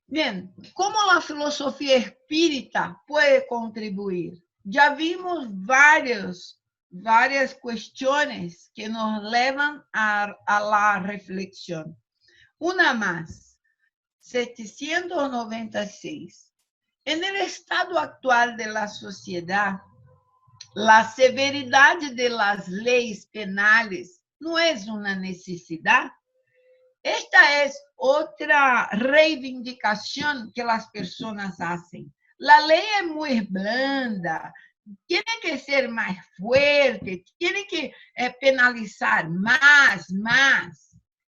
Bien, ¿cómo la filosofía espírita puede contribuir? Ya vimos varias cuestiones que nos llevan a la reflexión. Una más, 796. En el estado actual de la sociedad, la severidad de las leyes penales no es una necesidad. Esta es otra reivindicación que las personas hacen. La ley es muy blanda, tiene que ser más fuerte, tiene que penalizar más.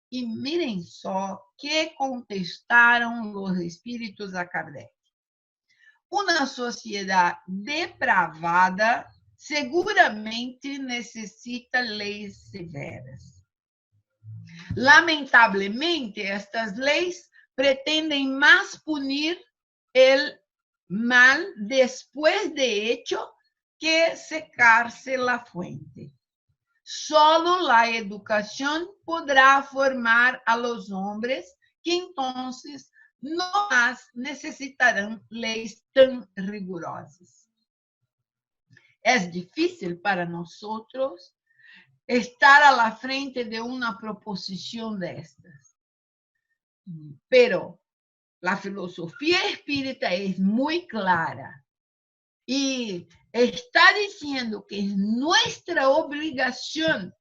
Y miren só qué contestaron los espíritus a Kardec. Una sociedad depravada seguramente necesita leyes severas. Lamentablemente, estas leyes pretenden más punir el mal después de hecho que secarse la fuente. Solo la educación podrá formar a los hombres que entonces no más necesitarán leyes tan rigurosas. Es difícil para nosotros estar a la frente de una proposición de estas. Pero la filosofía espírita es muy clara y está diciendo que es nuestra obligación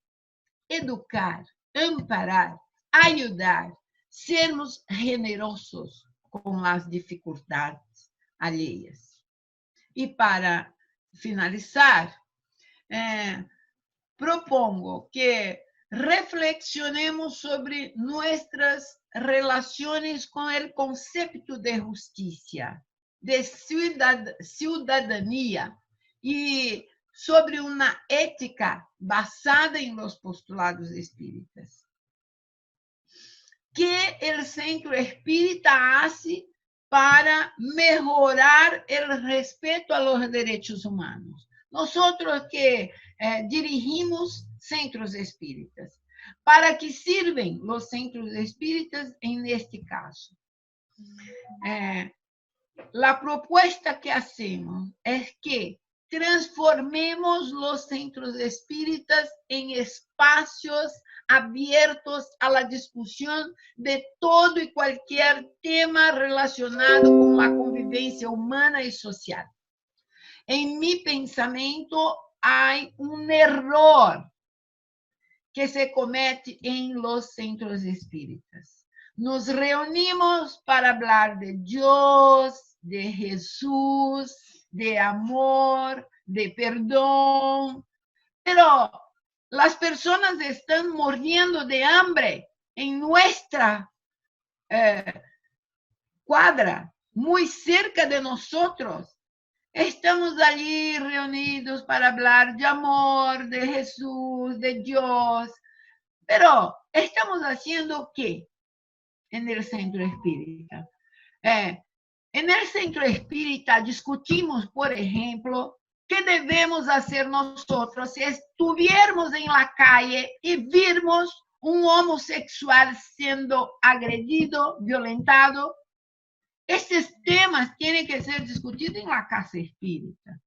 educar, amparar, ayudar, sermos generosos con las dificultades alheias. Y para finalizar, propongo que reflexionemos sobre nuestras relaciones con el concepto de justicia, de ciudadanía y sobre una ética basada en los postulados espíritas. ¿Qué el centro espírita hace para mejorar el respeto a los derechos humanos? Nosotros que dirigimos centros espíritas, ¿para qué sirven los centros espíritas en este caso? La propuesta que hacemos es que transformemos los centros espíritas en espacios abiertos a la discusión de todo y cualquier tema relacionado con la convivencia humana y social. En mi pensamiento hay un error que se comete en los centros espíritas. Nos reunimos para hablar de Dios, de Jesús, de amor, de perdón, pero las personas están muriendo de hambre en nuestra cuadra, muy cerca de nosotros. Estamos allí reunidos para hablar de amor, de Jesús, de Dios, pero ¿estamos haciendo qué en el centro espírita? En el centro espírita discutimos, por ejemplo, ¿qué debemos hacer nosotros si estuviéramos en la calle y vimos un homosexual siendo agredido, violentado? Estos temas tienen que ser discutidos en la casa espírita.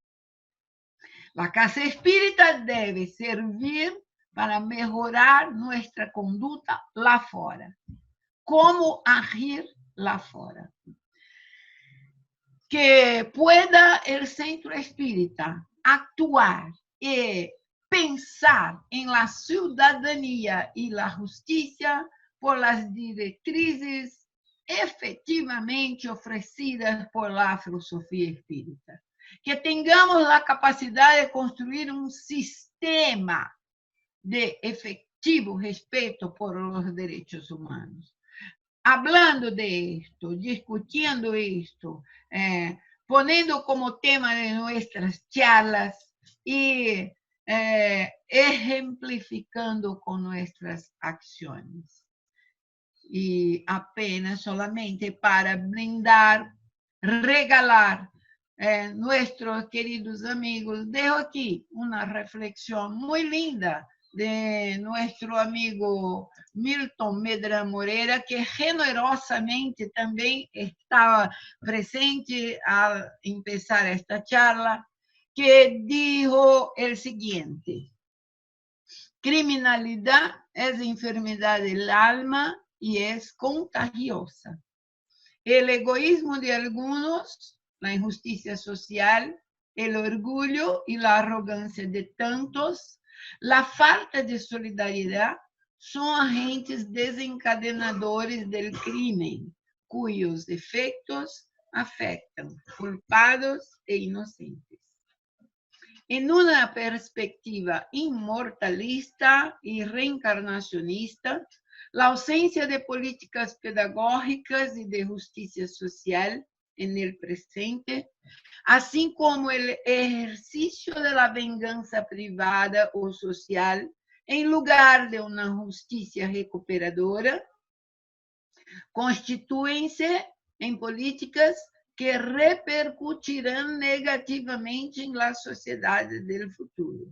La casa espírita debe servir para mejorar nuestra conducta lá fora. Cómo agir lá fora. Que pueda el centro espírita actuar y pensar en la ciudadanía y la justicia por las directrices efectivamente ofrecidas por la filosofía espírita. Que tengamos la capacidad de construir un sistema de efectivo respeto por los derechos humanos. Hablando de esto, discutiendo esto, poniendo como tema de nuestras charlas y ejemplificando con nuestras acciones. Y apenas solamente para brindar, regalar nuestros queridos amigos, dejo aquí una reflexión muy linda de nuestro amigo Milton Medra Moreira, que generosamente también estaba presente al empezar esta charla, que dijo el siguiente: criminalidad es enfermedad del alma y es contagiosa. El egoísmo de algunos, la injusticia social, el orgullo y la arrogancia de tantos, la falta de solidaridad son agentes desencadenadores del crimen, cuyos efectos afectan culpados e inocentes. En una perspectiva inmortalista y reencarnacionista, la ausencia de políticas pedagógicas y de justicia social en el presente, así como el ejercicio de la venganza privada o social en lugar de una justicia recuperadora, constituyen-se en políticas que repercutirán negativamente en las sociedades del futuro.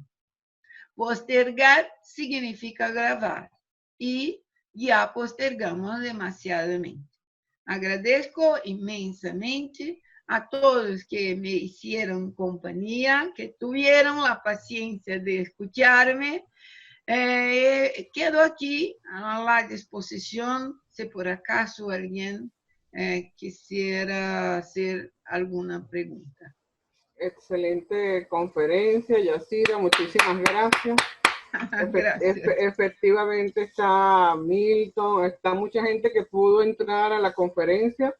Postergar significa agravar y ya postergamos demasiadamente. Agradezco inmensamente a todos que me hicieron compañía, que tuvieron la paciencia de escucharme. Quedo aquí a la disposición si por acaso alguien quisiera hacer alguna pregunta. Excelente conferencia, Yacira, muchísimas gracias. Gracias. Efectivamente está Milton, está mucha gente que pudo entrar a la conferencia.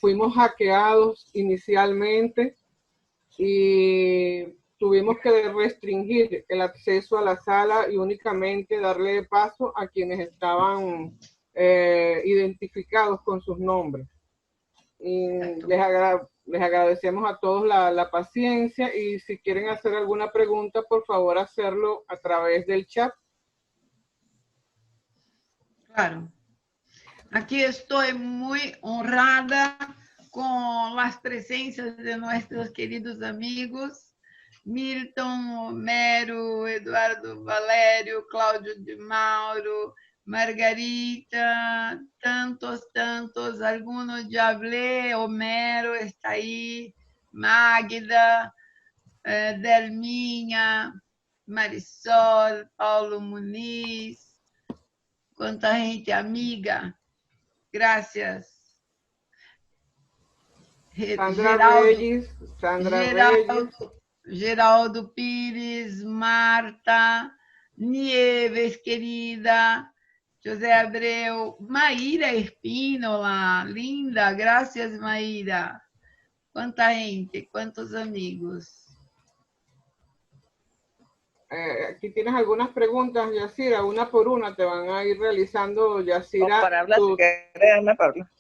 Fuimos hackeados inicialmente y tuvimos que restringir el acceso a la sala y únicamente darle paso a quienes estaban identificados con sus nombres. Y les agradecemos a todos la paciencia y si quieren hacer alguna pregunta, por favor hacerlo a través del chat. Claro. Aquí estoy muy honrada con las presencias de nuestros queridos amigos, Milton, Homero, Eduardo Valério, Cláudio de Mauro, Margarita, tantos, algunos ya hablé, Homero está ahí, Magda, Delminha, Marisol, Paulo Muniz, cuánta gente amiga, gracias. Geraldo Pires, Marta, Nieves, querida, José Abreu, Maíra Espínola, linda, gracias Maíra. Cuánta gente, cuántos amigos. Aquí tienes algunas preguntas, Yacira, una por una te van a ir realizando, Yacira. Para hablar, si quieres, me habla.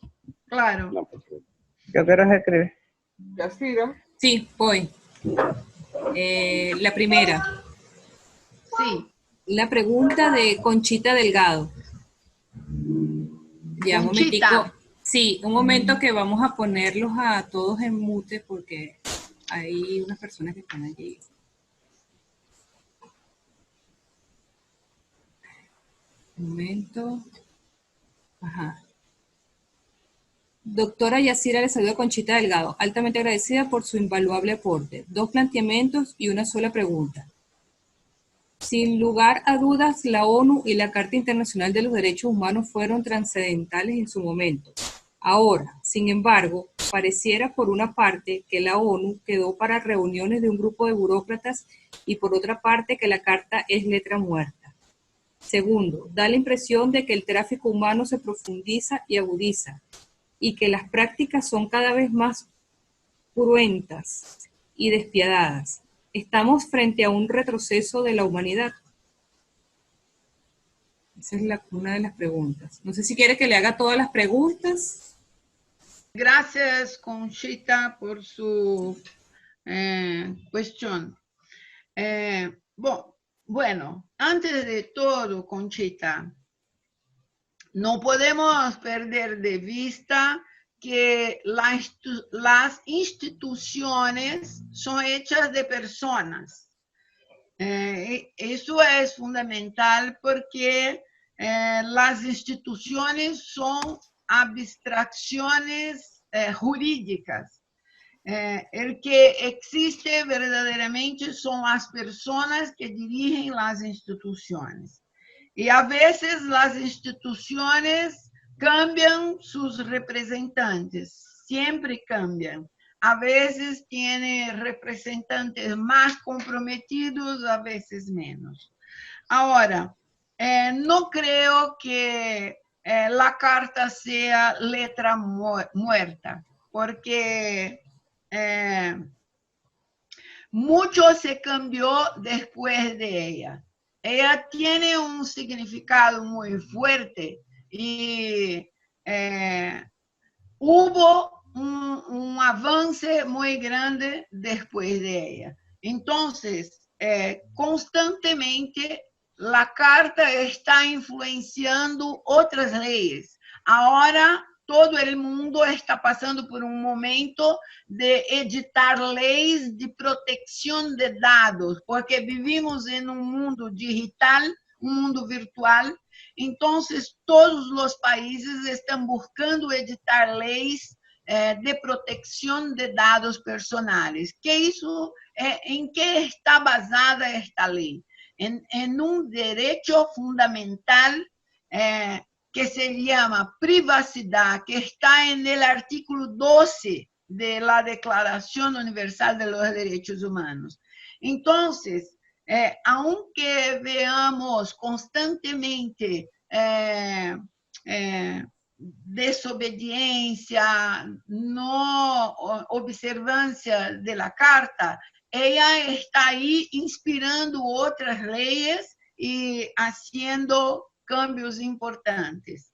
Claro. Yo quiero escribir. Yacira. Sí, voy. La primera. Sí. La pregunta de Conchita Delgado. Ya, un momentico. Sí, un momento que vamos a ponerlos a todos en mute porque hay unas personas que están allí. Un momento. Ajá. Doctora Yacira, le saluda Conchita Delgado, altamente agradecida por su invaluable aporte. 2 planteamientos y una sola pregunta. Sin lugar a dudas, la ONU y la Carta Internacional de los Derechos Humanos fueron trascendentales en su momento. Ahora, sin embargo, pareciera por una parte que la ONU quedó para reuniones de un grupo de burócratas y por otra parte que la Carta es letra muerta. Segundo, da la impresión de que el tráfico humano se profundiza y agudiza y que las prácticas son cada vez más cruentas y despiadadas. Estamos frente a un retroceso de la humanidad. Esa es una de las preguntas. No sé si quiere que le haga todas las preguntas. Gracias, Conchita, por su cuestión. Bueno, antes de todo, Conchita, no podemos perder de vista que las instituciones son hechas de personas. Eso es fundamental porque las instituciones son abstracciones jurídicas. El que existe verdaderamente son las personas que dirigen las instituciones. Y a veces las instituciones cambian sus representantes, siempre cambian. A veces tiene representantes más comprometidos, a veces menos. Ahora, no creo que la carta sea letra muerta, porque mucho se cambió después de ella. Ella tiene un significado muy fuerte y hubo un avance muy grande después de ella. Entonces, constantemente la carta está influenciando otras leyes. Ahora todo el mundo está pasando por un momento de editar leyes de protección de datos, porque vivimos en un mundo digital, un mundo virtual. Entonces, todos los países están buscando editar leyes de protección de datos personales. ¿En qué está basada esta ley? En un derecho fundamental que se llama privacidad, que está en el artículo 12 de la Declaración Universal de los Derechos Humanos. Entonces, aunque veamos constantemente desobediencia, no observancia de la Carta, ella está ahí inspirando otras leyes y haciendo cambios importantes.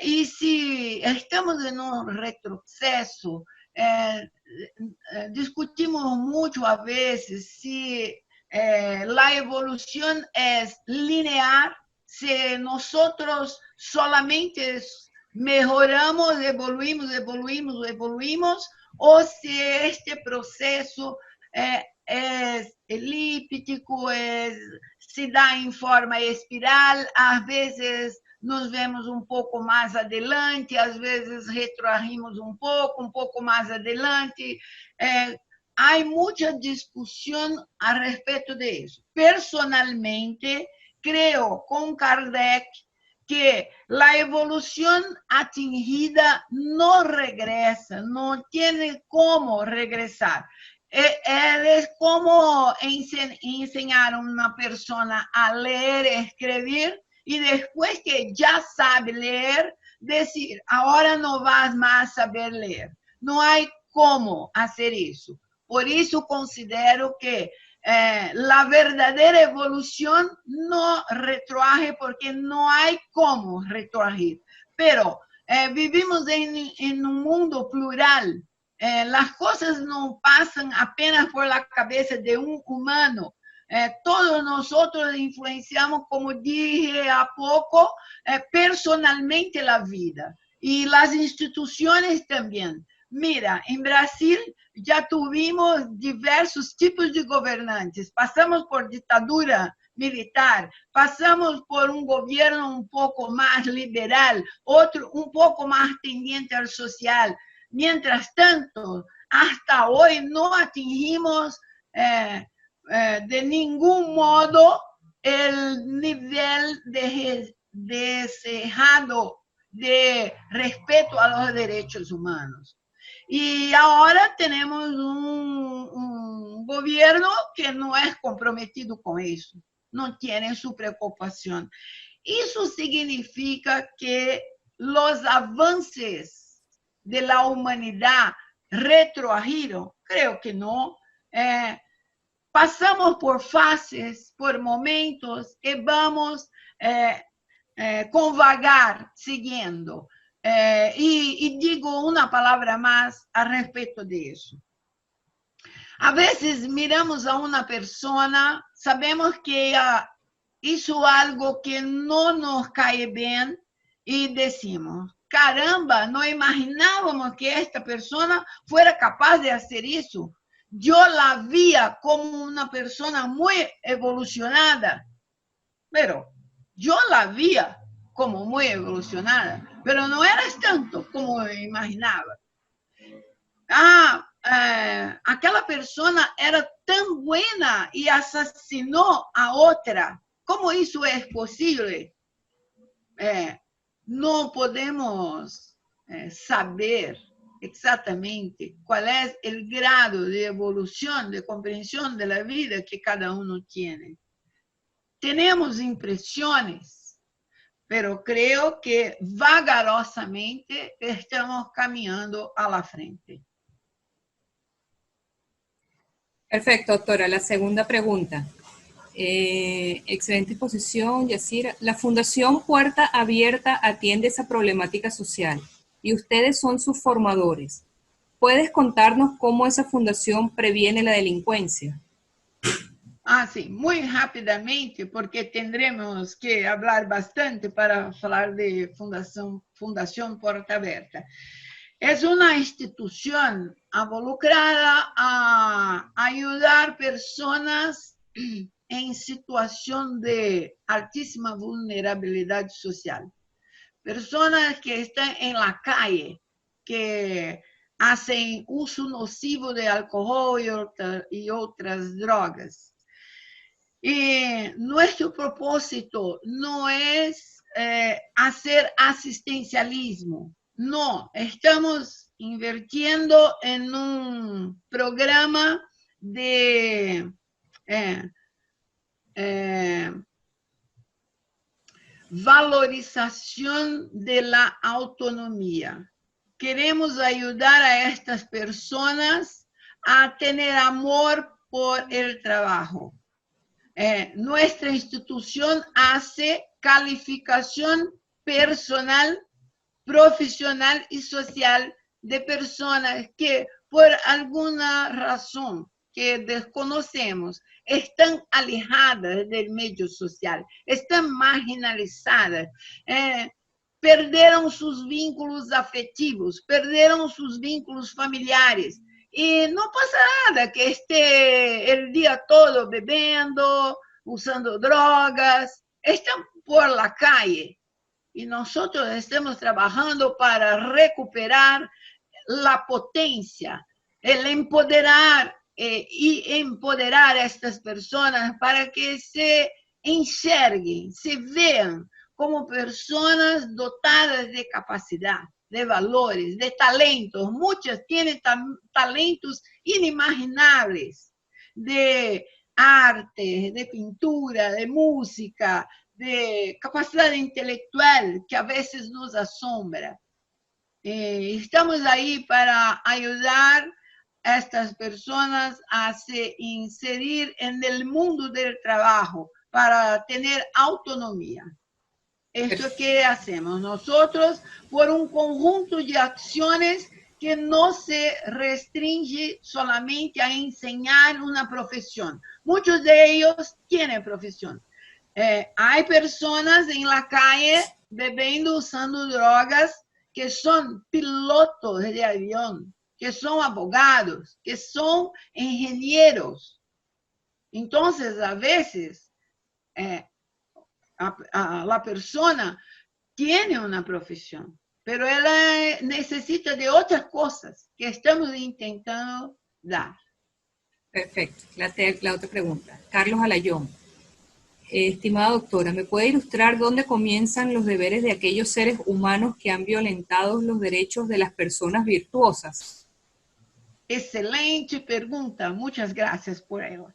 Y si estamos en un retroceso, discutimos mucho a veces si la evolución es lineal, si nosotros solamente mejoramos, evoluimos, o si este proceso es elíptico, se da en forma espiral, a veces nos vemos un poco más adelante, a veces retroagimos un poco más adelante. Hay mucha discusión al respecto de eso. Personalmente, creo con Kardec que la evolución atingida no regresa, no tiene cómo regresar. Es como enseñar a una persona a leer, escribir, y después que ya sabe leer, decir, ahora no vas más a saber leer. No hay cómo hacer eso. Por eso considero que la verdadera evolución no retroaje, porque no hay cómo retroagir. Pero vivimos en un mundo plural. Las cosas no pasan apenas por la cabeza de un humano. Todos nosotros influenciamos, como dije a poco, personalmente la vida. Y las instituciones también. Mira, en Brasil ya tuvimos diversos tipos de gobernantes. Pasamos por ditadura militar, pasamos por un gobierno un poco más liberal, otro un poco más tendiente al social. Mientras tanto, hasta hoy no atingimos de ningún modo el nivel deseado de respeto a los derechos humanos. Y ahora tenemos un gobierno que no es comprometido con eso, no tiene su preocupación. Eso significa que los avances de la humanidad retroagieron, creo que no. Pasamos por fases, por momentos, y vamos con vagar siguiendo. Y digo una palabra más al respecto de eso. A veces miramos a una persona, sabemos que ella hizo algo que no nos cae bien y decimos, caramba, no imaginábamos que esta persona fuera capaz de hacer eso. Yo la veía como una persona muy evolucionada, pero yo la veía como muy evolucionada, pero no eras tanto como imaginaba. Aquela persona era tão buena e assassinou a outra. Como isso é possível? Não podemos saber exatamente qual é o grado de evolução, de compreensão da vida que cada um tem. Temos impressões, pero creo que vagarosamente estamos caminhando a la frente. Perfecto, doctora. La segunda pregunta. Excelente exposición, Yacira. La Fundación Puerta Abierta atiende esa problemática social y ustedes son sus formadores. ¿Puedes contarnos cómo esa fundación previene la delincuencia? Sí, muy rápidamente, porque tendremos que hablar bastante para hablar de Fundación Puerta Abierta. Es una institución involucrada a ayudar personas en situación de altísima vulnerabilidad social. Personas que están en la calle, que hacen uso nocivo de alcohol y otras drogas. Y nuestro propósito no es hacer asistencialismo. No, estamos invirtiendo en un programa de valorización de la autonomía. Queremos ayudar a estas personas a tener amor por el trabajo. Nuestra institución hace calificación personal, profesional y social de personas que por alguna razón que desconocemos están alejadas del medio social, están marginalizadas, perderam sus vínculos afetivos, perderam sus vínculos familiares. Y no pasa nada que esté el día todo bebiendo, usando drogas, están por la calle. Y nosotros estamos trabajando para recuperar la potencia, el empoderar y empoderar a estas personas para que se enxerguen, se vean como personas dotadas de capacidad, de valores, de talentos. Muchas tienen talentos inimaginables de arte, de pintura, de música, de capacidad intelectual que a veces nos asombra. Estamos ahí para ayudar a estas personas a se inserir en el mundo del trabajo, para tener autonomía. Esto que hacemos nosotros por un conjunto de acciones que no se restringe solamente a enseñar una profesión. Muchos de ellos tienen profesión. Hay personas en la calle bebiendo, usando drogas, que son pilotos de avión, que son abogados, que son ingenieros. Entonces, a veces, la persona tiene una profesión, pero ela necesita de otras cosas que estamos intentando dar. Perfecto. La otra pregunta. Carlos Alayón. Estimada doctora, ¿me puede ilustrar dónde comienzan los deberes de aquellos seres humanos que han violentado los derechos de las personas virtuosas? Excelente pergunta, muchas gracias por ela.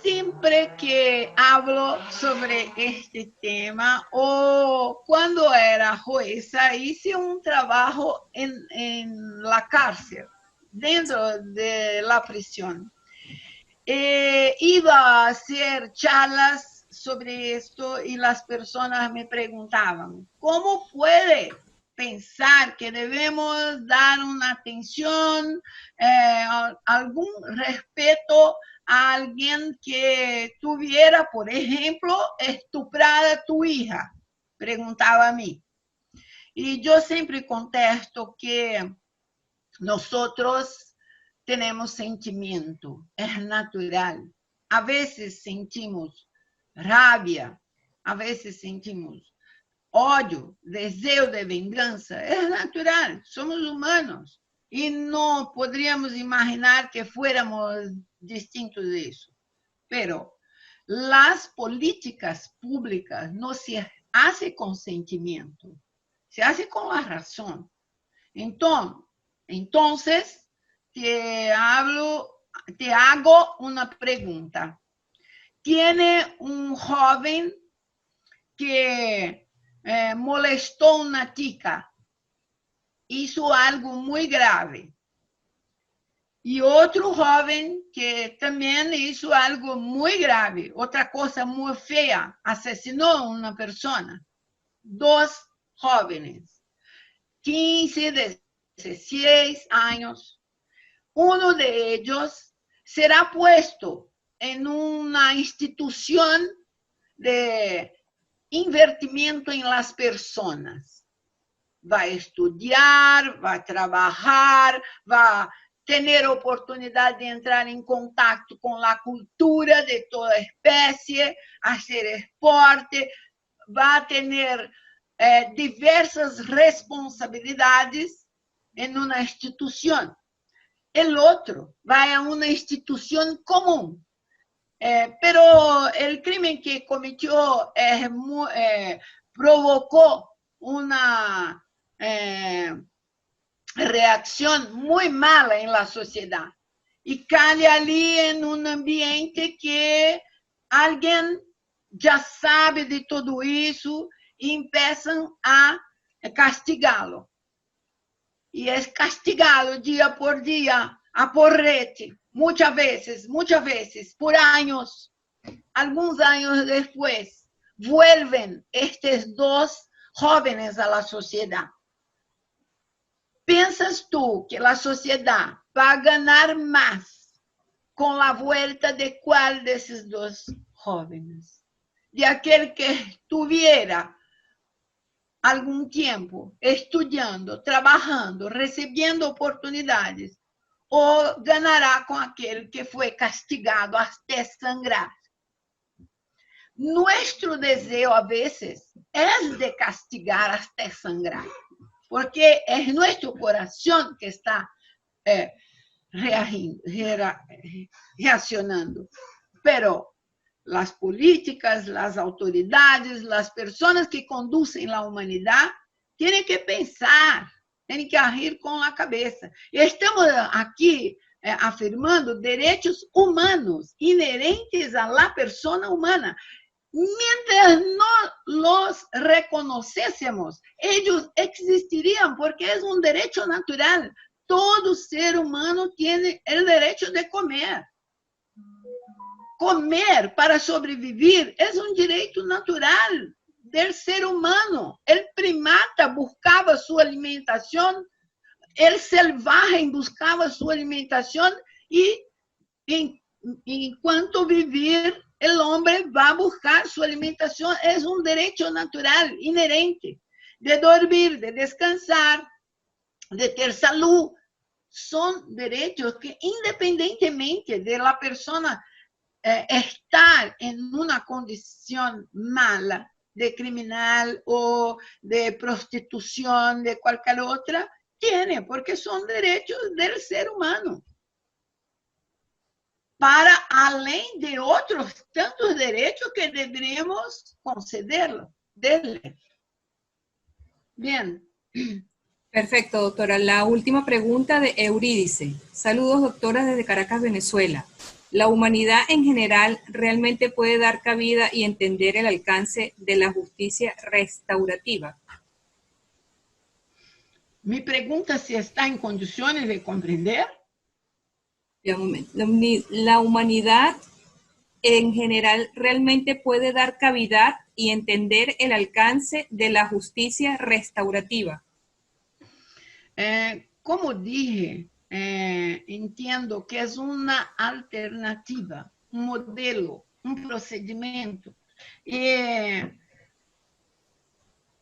Siempre que hablo sobre este tema, o cuando era jueza, hice un trabajo en la cárcel, dentro de la prisión. Iba a hacer charlas sobre esto y las personas me preguntaban, ¿cómo puede pensar que debemos dar una atención, algún respeto a alguien que tuviera, por ejemplo, estuprada a tu hija? Preguntaba a mí. Y yo siempre contesto que nosotros tenemos sentimiento, es natural. A veces sentimos rabia, a veces sentimos odio, deseo de venganza, es natural, somos humanos. Y no podríamos imaginar que fuéramos distintos de eso. Pero las políticas públicas no se hacen con sentimiento, se hace con la razón. Entonces, te hago una pregunta. Tiene un joven que molestó a una chica, hizo algo muy grave. Y otro joven que también hizo algo muy grave, otra cosa muy fea, asesinó a una persona. Dos jóvenes, 15, 16 años. Uno de ellos será puesto en una institución de invertimento en las personas. Va a estudiar, va a trabajar, va a tener oportunidad de entrar en contacto con la cultura de toda especie, hacer esporte, va a tener diversas responsabilidades en una institución. El otro va a una institución común, pero el crimen que cometió provocó una reacción muy mala en la sociedad y cae allí en un ambiente que alguien ya sabe de todo eso y empiezan a castigarlo. Y es castigado día por día, a porrete, muchas veces, por años. Algunos años después, vuelven estos dos jóvenes a la sociedad. ¿Piensas tú que la sociedad va a ganar más con la vuelta de cuál de esos dos jóvenes? De aquel que estuviera algum tempo estudando, trabalhando, recebendo oportunidades, ou ganhará com aquele que foi castigado até sangrar. Nosso desejo, a vezes, é de castigar até sangrar, porque é nosso coração que está reaccionando. Pero las políticas, las autoridades, las personas que conducen la humanidad tienen que pensar, tienen que agir con la cabeza. Y estamos aquí afirmando derechos humanos inherentes a la persona humana. Mientras no los reconociésemos, ellos existirían porque es un derecho natural. Todo ser humano tiene el derecho de comer. Comer para sobreviver é um direito natural do ser humano. O primata buscava sua alimentação, o selvagem buscava sua alimentação e, enquanto viver, o homem vai buscar sua alimentação. É um direito natural, inerente, de dormir, de descansar, de ter salud. Son derechos que, independientemente de la persona estar en una condición mala, de criminal o de prostitución, de cualquier otra, tiene, porque son derechos del ser humano. Para além de otros tantos derechos que deberíamos concederlo, darle. Bien. Perfecto, doctora. La última pregunta de Eurídice. Saludos, doctora, desde Caracas, Venezuela. ¿La humanidad en general realmente puede dar cabida y entender el alcance de la justicia restaurativa? Mi pregunta si está en condiciones de comprender. Un momento. ¿La humanidad en general realmente puede dar cabida y entender el alcance de la justicia restaurativa? Como dije, entiendo que es una alternativa, un modelo, un procedimiento.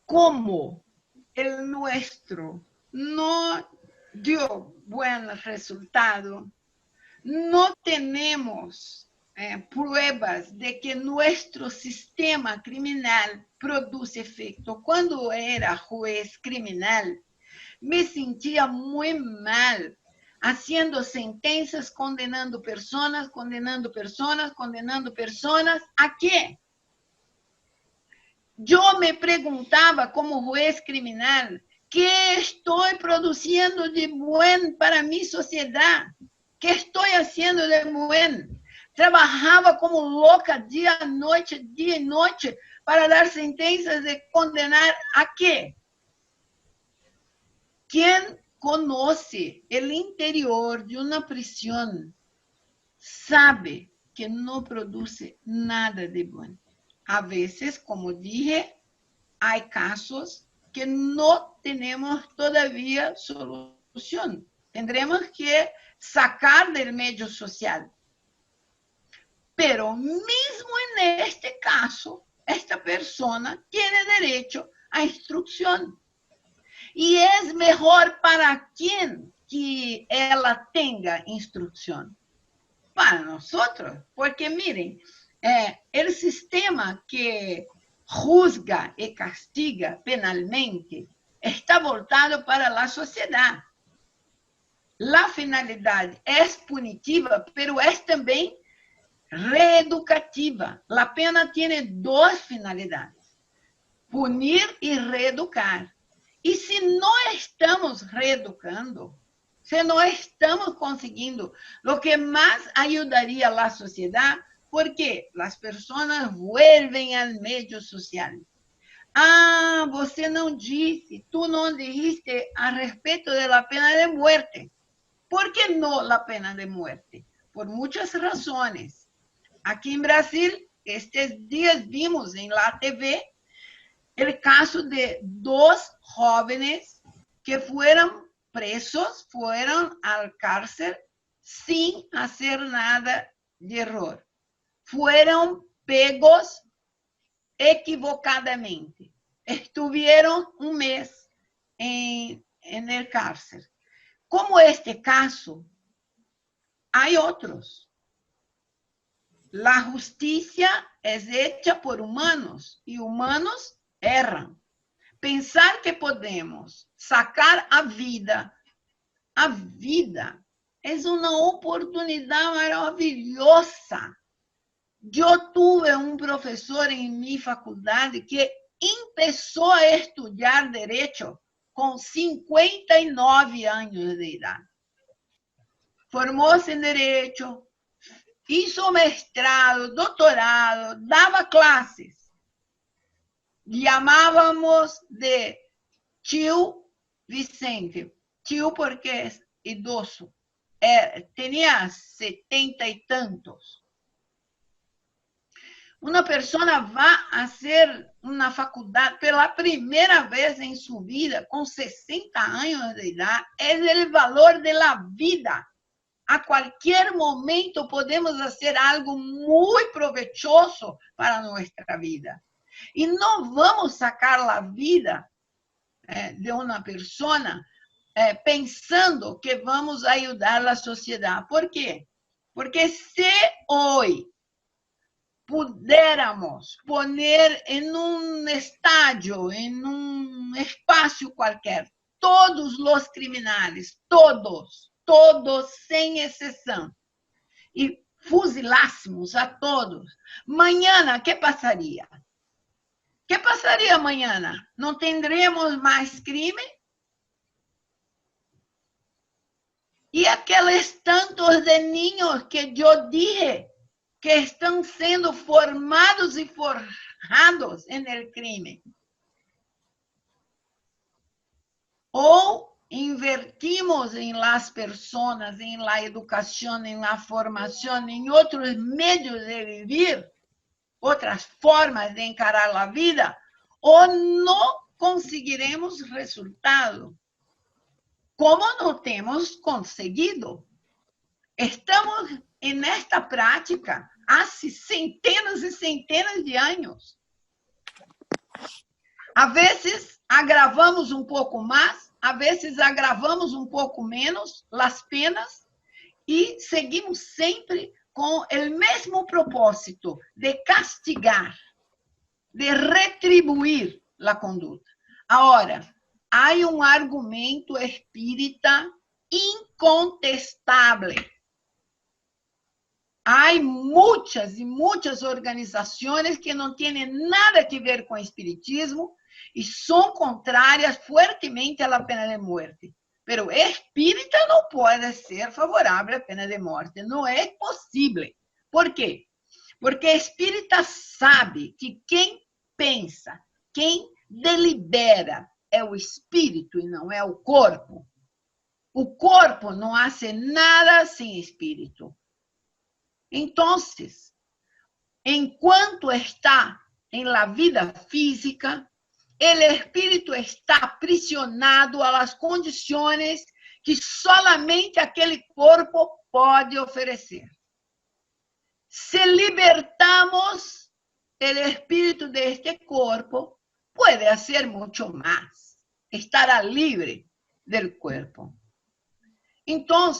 Como el nuestro no dio buen resultado, no tenemos pruebas de que nuestro sistema criminal produce efecto. Cuando era juez criminal, me sentía muy mal, haciendo sentencias, condenando personas, condenando personas, condenando personas. ¿A qué? Yo me preguntaba como juez criminal, ¿qué estoy produciendo de buen para mi sociedad? ¿Qué estoy haciendo de buen? Trabajaba como loca día y noche para dar sentencias de condenar ¿a qué? ¿Quién conoce el interior de una prisión sabe que no produce nada de bueno? A veces, como dije, hay casos que no tenemos todavía solución. Tendremos que sacar del medio social. Pero mismo en este caso, esta persona tiene derecho a instrucción. Y es mejor para quién que ella tenga instrucción. Para nosotros, porque miren, el sistema que juzga y castiga penalmente está voltado para la sociedad. La finalidad es punitiva, pero es también reeducativa. La pena tiene dos finalidades, punir y reeducar. Y si no estamos reeducando, si no estamos consiguiendo lo que más ayudaría a la sociedad, porque las personas vuelven al medio social. Ah, você não disse, tú no dijiste a respecto de la pena de muerte. ¿Por qué no la pena de muerte? Por muchas razones. Aquí en Brasil, estos días vimos en la TV el caso de dos jóvenes que fueron presos, fueron al cárcel sin hacer nada de error. Fueron pegos equivocadamente. Estuvieron un mes en el cárcel. Como este caso, hay otros. La justicia es hecha por humanos y humanos erran. Pensar que podemos sacar a vida es una oportunidad maravillosa. Yo tuve un profesor en mi facultad que empezó a estudiar Derecho con 59 años de edad. Formóse en Derecho, hizo mestrado, doctorado, daba clases. Llamábamos de tio Vicente. Tio porque es idoso. Tenía 70 y tantos. Una persona va a hacer una facultad pela primera vez en su vida con 60 años de edad. Es el valor de la vida. A cualquier momento podemos hacer algo muy provechoso para nuestra vida. Y no vamos a sacar la vida de una persona pensando que vamos ajudar a sociedade. Por quê? Porque se hoje pudiéramos poner em um estádio, em um espaço qualquer, todos os criminais, todos, sem exceção, e fuzilássemos a todos, amanhã, que passaria? Que passaria amanhã? Não teremos mais crime? E aqueles tantos de niños que eu dije que estão sendo formados e forjados no crime. Ou invertimos em las pessoas, em la educação, em la formação, em outros meios de viver, outras formas de encarar a vida, ou não conseguiremos resultado. Como não temos conseguido? Estamos nesta prática há centenas e centenas de anos. Às vezes agravamos um pouco mais, às vezes agravamos um pouco menos as penas e seguimos sempre com o mesmo propósito de castigar, de retribuir a conduta. Agora, há um argumento espírita incontestável. Há muitas e muitas organizações que não têm nada a ver com o espiritismo e são contrárias fortemente à pena de morte. Mas espírita não pode ser favorável à pena de morte. Não é possível. Por quê? Porque espírita sabe que quem pensa, quem delibera é o espírito e não é o corpo. O corpo não faz nada sem espírito. Então, enquanto está em la vida física, o espírito está aprisionado às condições que solamente aquele corpo pode oferecer. Se libertamos o espírito deste corpo, pode fazer muito mais, estará livre do corpo. Então,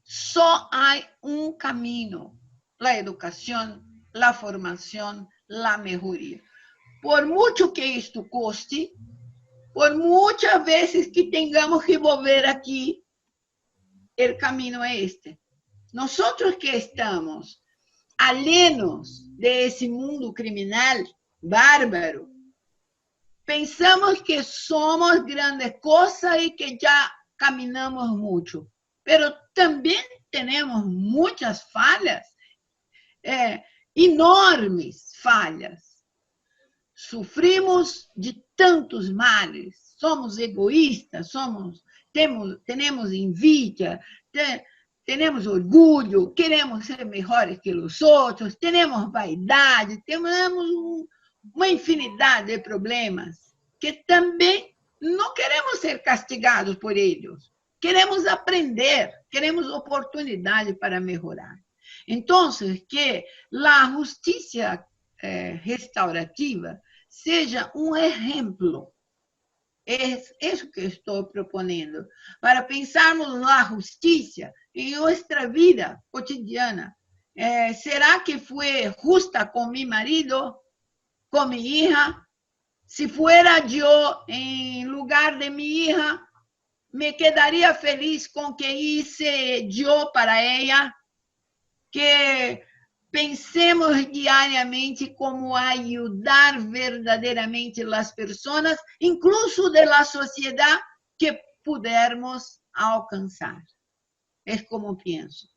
só há um caminho: a educação, a formação, a melhoria. Por muito que isto custe, por muitas vezes que tengamos que volver aqui, o caminho é este. Nós que estamos alienos desse mundo criminal bárbaro, pensamos que somos grande coisa e que já caminhamos muito. Mas também temos muitas falhas, enormes falhas. Sofrimos de tantos males, somos egoístas, temos envidia, temos orgulho, queremos ser melhores que os outros, temos vaidade, temos uma infinidade de problemas que também não queremos ser castigados por eles. Queremos aprender, queremos oportunidade para melhorar. Então, que a justiça restaurativa seja um exemplo. É isso que estou propondo, para pensarmos na justiça em nossa vida cotidiana. Será que foi justa com meu marido, com minha hija? Se fuera eu em lugar de minha hija, me quedaria feliz com o que hice eu para ela? Que pensemos diariamente como ajudar verdadeiramente as pessoas, incluso da sociedade que pudermos alcançar. É como penso.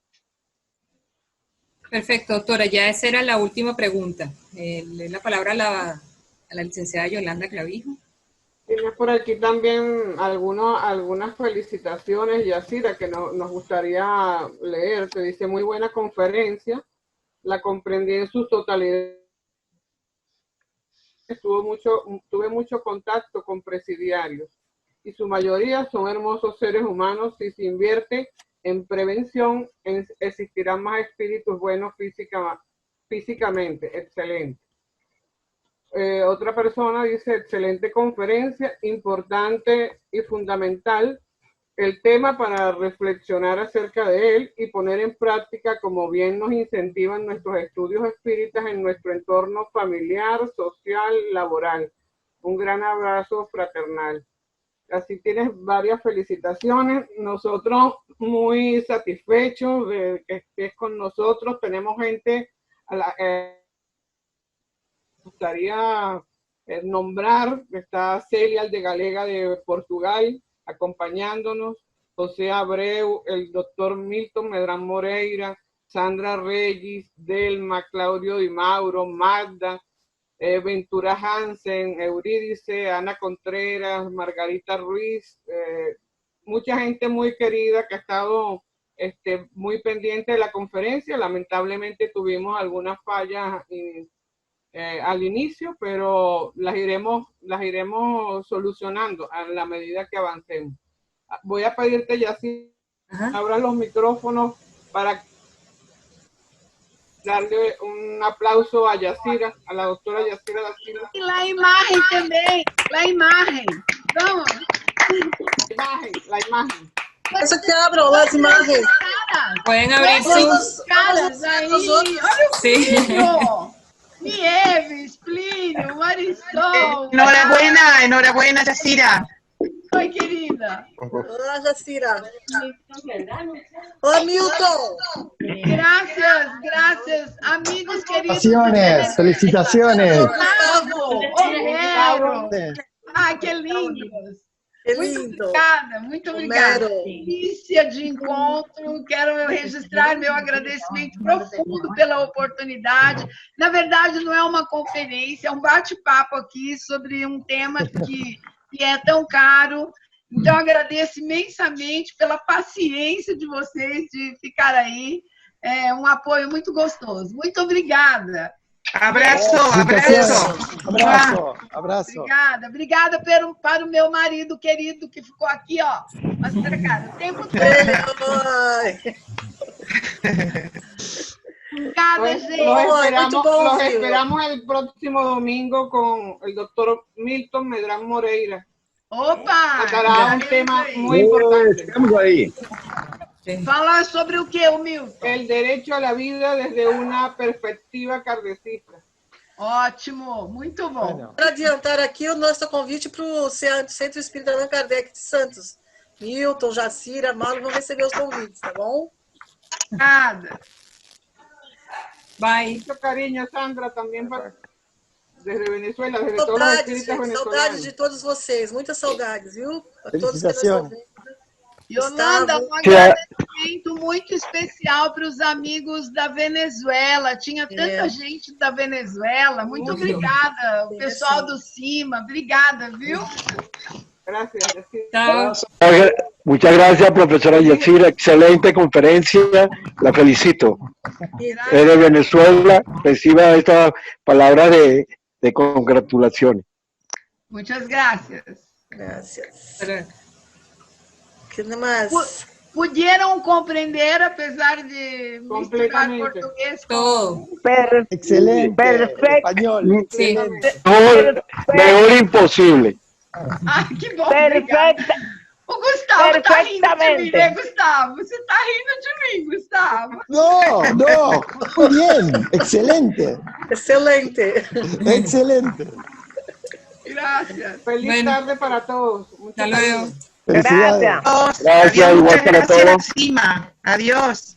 Perfecto, doctora. Ya esa era la última pregunta. Le la palabra a la licenciada Yolanda Clavijo. Tienes por aquí también algunas felicitaciones, Yacira, que nos gustaría leer. Te dice: muy buena conferencia, la comprendí en su totalidad. Tuve mucho contacto con presidiarios y su mayoría son hermosos seres humanos. Si se invierte en prevención, existirán más espíritus buenos físicamente. Excelente. Otra persona dice: excelente conferencia, importante y fundamental el tema para reflexionar acerca de él y poner en práctica como bien nos incentivan nuestros estudios espíritas en nuestro entorno familiar, social, laboral. Un gran abrazo fraternal. Así tienes varias felicitaciones. Nosotros muy satisfechos de que estés con nosotros. Tenemos gente a la gustaría nombrar. Está Celia Aldegalega de Portugal acompañándonos, José Abreu, el doctor Milton Medrán Moreira, Sandra Reyes, Delma, Claudio Di Mauro, Magda, Ventura Hansen, Eurídice, Ana Contreras, Margarita Ruiz, mucha gente muy querida que ha estado muy pendiente de la conferencia. Lamentablemente tuvimos algunas fallas al inicio, pero las iremos solucionando a la medida que avancemos. Voy a pedirte, Yacira, abra los micrófonos para darle un aplauso a Yacira, a la doctora Yacira da Silva. E la imagen também, la imagen. Vamos. La imagen. Eso que abram las imágenes. Pueden abrir sus caras aí. Olha o Sí. Nieves, Plínio, Marisol. Enhorabuena, Yacira. Oi, querida. Olá, Yacira. Olá, Milton. Gracias, amigos queridos. Felicitaciones. Gustavo, Homero. Ai, que lindos. Muito obrigada. Delícia de encontro. Quero registrar meu agradecimento profundo pela oportunidade. Na verdade, não é uma conferência, é um bate-papo aqui sobre um tema que é tão caro. Então, agradeço imensamente pela paciência de vocês de ficar aí. É um apoio muito gostoso. Muito obrigada. Abraço. Obrigada para o meu marido querido que ficou aqui, ó, mas pra cá, o tempo todo. Obrigada, gente. Los esperamos el próximo domingo con el doctor Milton Medrán Moreira. Opa! Tocará un tema muy importante. Estamos ahí. Falar sobre o que, o Milton? El derecho a la vida desde una perspectiva kardecista. Ótimo, muito bom. Para adiantar aqui o nosso convite para o Centro Espírita Allan Kardec de Santos. Milton, Jacira, Mauro vão receber os convites, tá bom? Nada. Bye. Mucho cariño, Sandra, también desde Venezuela, desde todos los espíritas venezolanos. Saudades de todos vocês, muitas saudades, viu? Felicitaciones. Yolanda, um agradecimento muito especial para os amigos da Venezuela. Tinha tanta gente da Venezuela. Muito obrigada, o pessoal do CIMA. Obrigada, viu? Muchas gracias, profesora Yacira. Excelente conferencia. La felicito. Es de Venezuela. Reciba esta palabra de congratulaciones. Muchas gracias. Gracias. Que mais? Puderam compreender, apesar de misturar português com... Excelente. Perfecto. Español. Sí. Mejor imposible. Ai, que bom. Perfecta. O Gustavo tá rindo de mim, né, Gustavo? Você tá rindo de mim, Gustavo. No, muy bien. Excelente. Excelente. Gracias. Feliz tarde para todos. Hasta luego. Felicidades. Gracias. Gracias, igual para todos. Adiós.